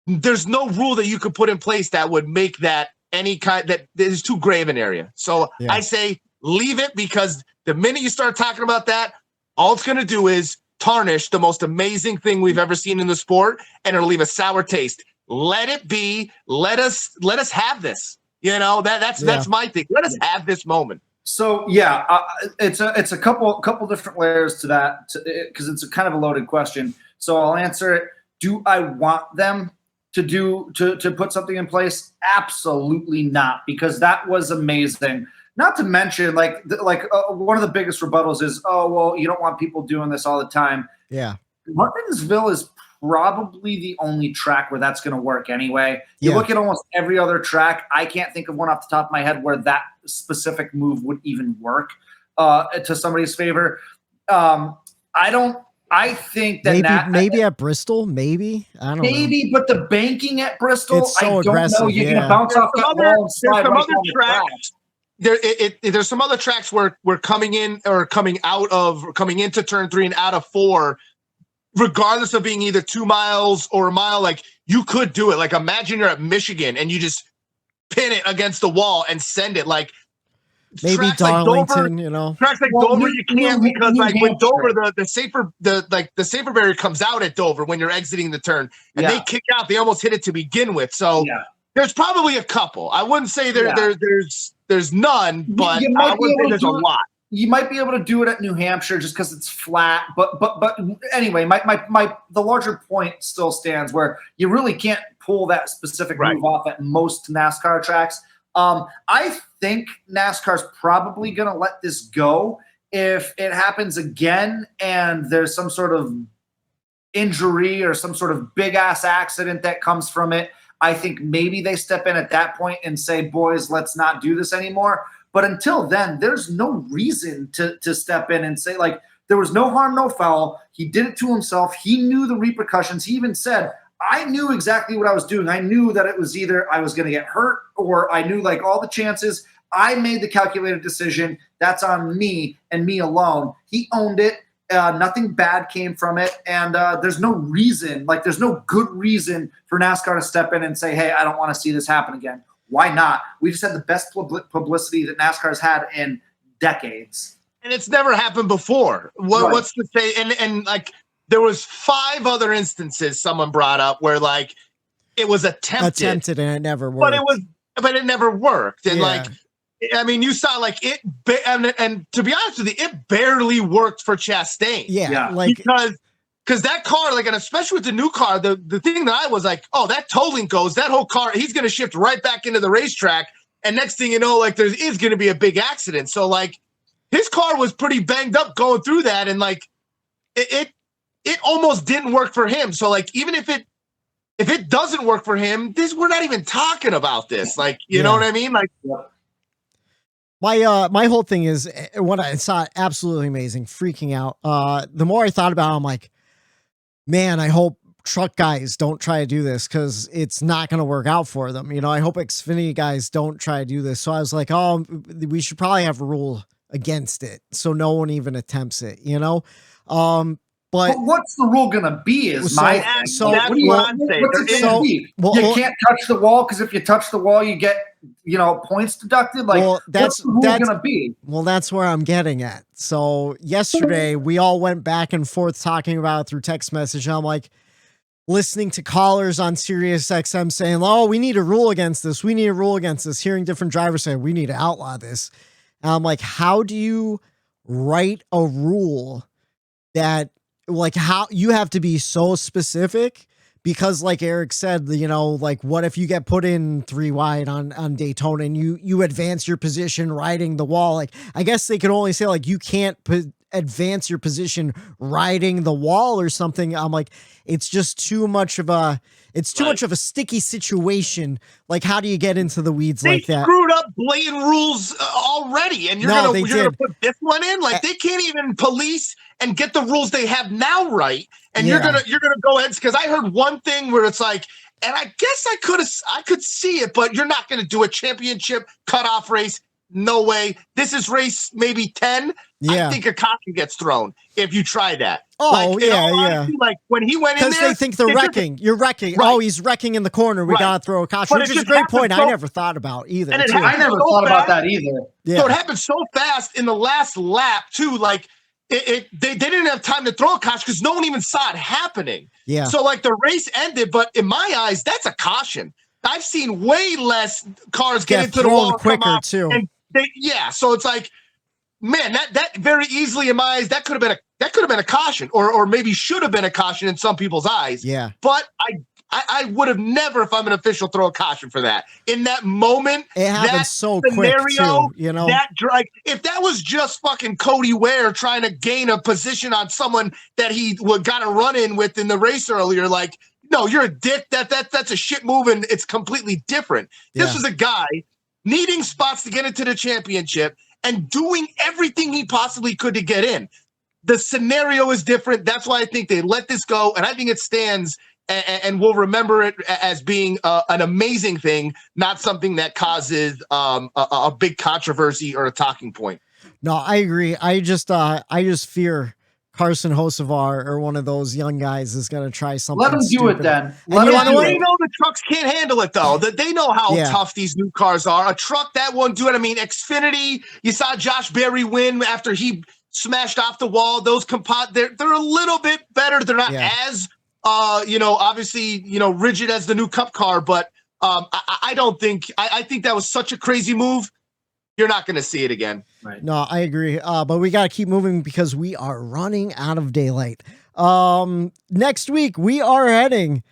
there's no rule that you could put in place that would make that that is too gray of an area. So I say leave it, because the minute you start talking about that, all it's going to do is tarnish the most amazing thing we've ever seen in the sport, and it'll leave a sour taste. Let it be. Let us have this. That's my thing. Let us have this moment. So it's a couple different layers to that, because it's a kind of a loaded question. So I'll answer it. Do I want them to put something in place? Absolutely not, because that was amazing. Not to mention, one of the biggest rebuttals is, you don't want people doing this all the time. Yeah, Martinsville is probably the only track where that's going to work anyway. You look at almost every other track. I can't think of one off the top of my head where that specific move would even work to somebody's favor. I think that maybe at Bristol, maybe. I don't know. Maybe, but the banking at Bristol, it's so I don't aggressive, know. You're going to bounce off that wall and slide right down the track. There's some other tracks where we're coming into turn 3 and out of 4, regardless of being either 2 miles or a mile. Like, you could do it. Like, imagine you're at Michigan and you just pin it against the wall and send it. Like, maybe Darlington, tracks like Dover, you can't, because when Dover, the safer barrier comes out at Dover when you're exiting the turn, and they kick out. They almost hit it to begin with. So there's probably a couple. I wouldn't say there's none, but I would say there's a lot. You might be able to do it at New Hampshire just because it's flat. But anyway, the larger point still stands, where you really can't pull that specific move off at most NASCAR tracks. I think NASCAR's probably going to let this go. If it happens again and there's some sort of injury or some sort of big ass accident that comes from it, I think maybe they step in at that point and say, boys, let's not do this anymore. But until then, there's no reason to step in and say, there was no harm, no foul. He did it to himself. He knew the repercussions. He even said, I knew exactly what I was doing. I knew that it was either I was going to get hurt, or I knew all the chances. I made the calculated decision. That's on me and me alone. He owned it. Nothing bad came from it. And there's no reason, there's no good reason for NASCAR to step in and say, hey, I don't want to see this happen again. Why not? We just had the best publicity that NASCAR's had in decades. And it's never happened before. What's to say? And there was 5 other instances someone brought up where it was attempted and it never worked. But it never worked. And I mean, you saw like it, and to be honest with you, it barely worked for Chastain. Yeah. Like because that car, like, and especially with the new car, the thing that I was like, oh, that tolling goes, that whole car, he's going to shift right back into the racetrack. And next thing you know, like, there is going to be a big accident. So, like, his car was pretty banged up going through that. And, like, it almost didn't work for him. So, like, even if it doesn't work for him, we're not even talking about this. Like, you know what I mean? Like, my whole thing is what I saw, absolutely amazing, freaking out. The more I thought about it, I'm like, man, I hope truck guys don't try to do this because it's not going to work out for them. You know, I hope Xfinity guys don't try to do this. So I was like, oh, we should probably have a rule against it so no one even attempts it, you know? But what's the rule going to be is that's what I'm saying. You can't touch the wall because if you touch the wall, you get, points deducted. Like, what's the rule going to be? Well, that's where I'm getting at. So yesterday we all went back and forth talking about it through text message. And I'm like listening to callers on Sirius XM saying, oh, we need a rule against this. We need a rule against this. Hearing different drivers say, we need to outlaw this. And I'm like, how do you write a rule that, like, how you have to be so specific? Because like Eric said, like, what if you get put in 3 wide on Daytona and you advance your position riding the wall? Like, I guess they could only say, like, you can't advance your position riding the wall or something. I'm like, it's just too much of a sticky situation. Like, how do you get into the weeds like that? They screwed up blatant rules already, and you're gonna put this one in? Like, they can't even police and get the rules they have now right. And you're gonna go ahead, because I heard one thing where it's like, and I guess I could see it, but you're not gonna do a championship cutoff race. No way. This is race maybe 10. Yeah. I think a caution gets thrown if you try that. Oh, honesty, like, when he went in there, because they think they're wrecking. You're wrecking. Right. Oh, he's wrecking in the corner. We gotta throw a caution, which is a great point. I never thought about either. I never thought about that either. Yeah. So it happened so fast in the last lap too. Like, they didn't have time to throw a caution because no one even saw it happening. Yeah. So, like, the race ended, but in my eyes, that's a caution. I've seen way less cars get into the wall quicker too. So it's like, man, that very easily in my eyes, that could have been a caution, or maybe should have been a caution in some people's eyes. Yeah. But I would have never, if I'm an official, throw a caution for that. In that moment, it happens so quick too, if that was just fucking Cody Ware trying to gain a position on someone that he got a run in with in the race earlier, like, no, you're a dick. That's a shit move, and it's completely different. Yeah. This was a guy needing spots to get into the championship and doing everything he possibly could to get in. The scenario is different. That's why I think they let this go, and I think it stands, and we'll remember it as being an amazing thing, not something that causes a big controversy or a talking point. No, I agree. I just fear Carson Hocevar or one of those young guys is going to try something. Let him do it then. They know the trucks can't handle it, though. That they know how tough these new cars are. A truck that won't do it. I mean, Xfinity, you saw Josh Berry win after he smashed off the wall. Those they're a little bit better. They're not as obviously, rigid as the new Cup car, but I don't think I think that was such a crazy move. You're not going to see it again. Right. No, I agree. But we got to keep moving because we are running out of daylight. Next week, we are heading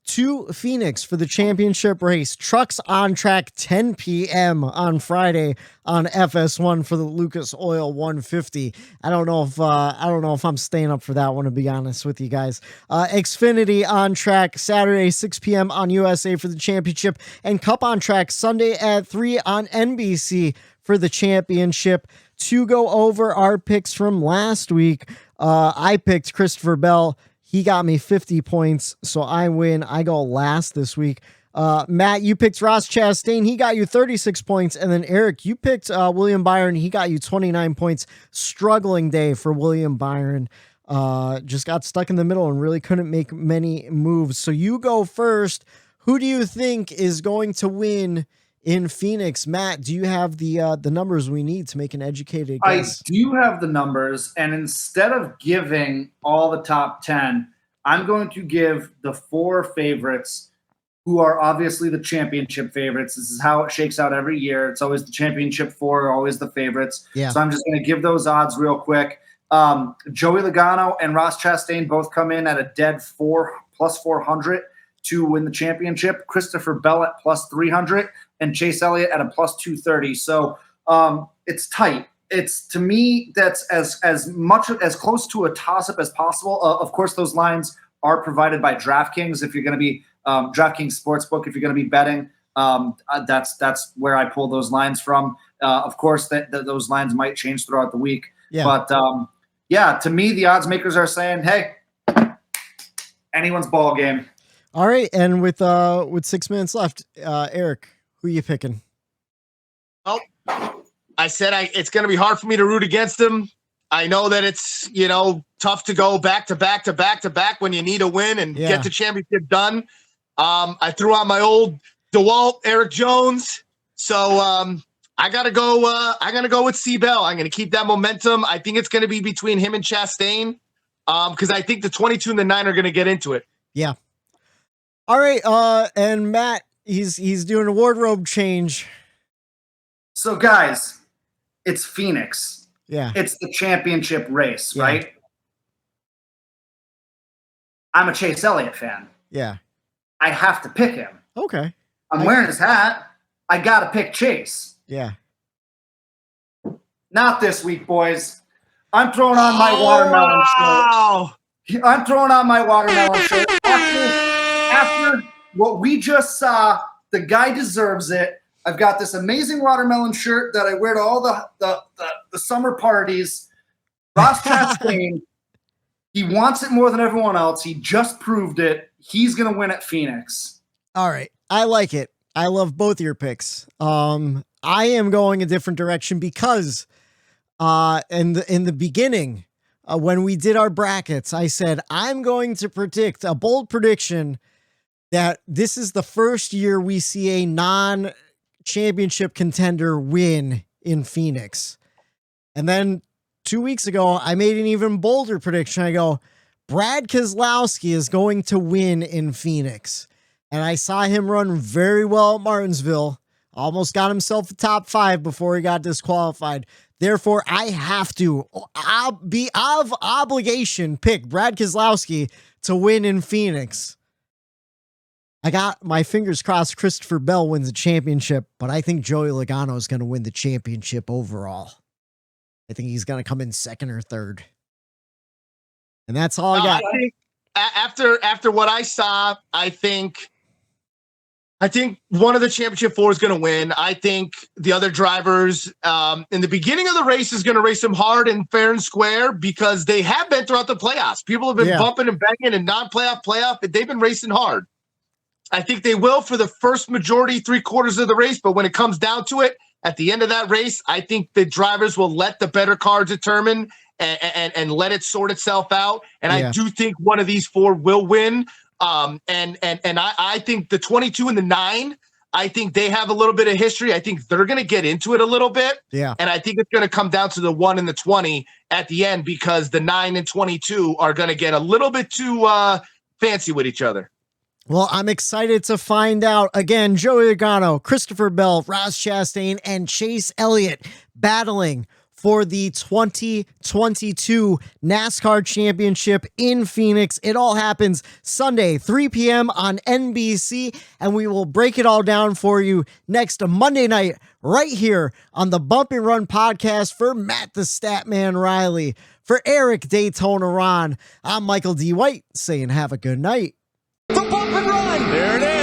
to Phoenix for the championship race. Trucks on track 10 p.m. on Friday on FS1 for the Lucas Oil 150. I don't know if I'm staying up for that one, to be honest with you guys. Xfinity on track Saturday 6 p.m. on USA for the championship, and Cup on track Sunday at 3 on NBC for the championship. To go over our picks from last week, I picked Christopher Bell. He got me 50 points, so I win. I go last this week. Matt, you picked Ross Chastain. He got you 36 points. And then Eric, you picked William Byron. He got you 29 points. Struggling day for William Byron. Just got stuck in the middle and really couldn't make many moves. So you go first. Who do you think is going to win in Phoenix? Matt, do you have the numbers we need to make an educated guess? I do have the numbers, and instead of giving all the top 10, I'm going to give the 4 favorites who are obviously the championship favorites. This is how it shakes out every year. It's always the championship four, always the favorites. Yeah. So I'm just going to give those odds real quick. Joey Logano and Ross Chastain both come in at a dead plus 400 to win the championship. Christopher Bell at plus 300 and Chase Elliott at a plus 230. So it's tight. It's, to me, that's as close to a toss-up as possible. Of course, those lines are provided by DraftKings. If you're going to be DraftKings Sportsbook, if you're going to be betting, that's where I pull those lines from. Of course, those lines might change throughout the week. Yeah. But to me, the odds makers are saying, hey, anyone's ball game. All right, and with 6 minutes left, Eric, who are you picking? Oh, I said it's going to be hard for me to root against him. I know that it's, tough to go back to back to back to back when you need a win and get the championship done. I threw on my old DeWalt Eric Jones. So I gotta go with C Bell. I'm gonna keep that momentum. I think it's gonna be between him and Chastain. Because I think the 22 and the 9 are gonna get into it. Yeah. All right, and Matt, he's doing a wardrobe change. So guys, it's Phoenix. Yeah. It's the championship race, right? I'm a Chase Elliott fan. Yeah. I have to pick him. Okay. I'm wearing his hat. I got to pick Chase. Yeah. Not this week, boys. I'm throwing on my watermelon shirt. I'm throwing on my watermelon shirt. After what we just saw, the guy deserves it. I've got this amazing watermelon shirt that I wear to all the summer parties. Ross Chastain, he wants it more than everyone else. He just proved it. He's going to win at Phoenix. All right. I like it. I love both your picks. I am going a different direction because in the beginning, when we did our brackets, I said, I'm going to predict a bold prediction that this is the first year we see a non-championship contender win in Phoenix. And then 2 weeks ago, I made an even bolder prediction. I go, Brad Keselowski is going to win in Phoenix. And I saw him run very well at Martinsville. Almost got himself a top 5 before he got disqualified. Therefore, I have to, I'll be of obligation, pick Brad Keselowski to win in Phoenix. I got my fingers crossed Christopher Bell wins the championship, but I think Joey Logano is going to win the championship overall. I think he's going to come in second or third. And that's all I got. I think after what I saw, I think one of the championship 4 is going to win. I think the other drivers in the beginning of the race is going to race them hard and fair and square because they have been throughout the playoffs. People have been bumping and banging and non-playoff. They've been racing hard. I think they will for the first majority, 3/4 of the race. But when it comes down to it, at the end of that race, I think the drivers will let the better car determine and let it sort itself out. And I do think one of these 4 will win. And I think the 22 and the 9, I think they have a little bit of history. I think they're going to get into it a little bit. Yeah. And I think it's going to come down to the 1 and the 20 at the end because the 9 and 22 are going to get a little bit too fancy with each other. Well, I'm excited to find out. Again, Joey Logano, Christopher Bell, Ross Chastain, and Chase Elliott battling for the 2022 NASCAR Championship in Phoenix. It all happens Sunday, 3 p.m. on NBC, and we will break it all down for you next Monday night right here on the Bump and Run podcast for Matt the Statman Reilly. For Eric Daytona Ron, I'm Michael D. White saying have a good night. The Bump and Run. There it is.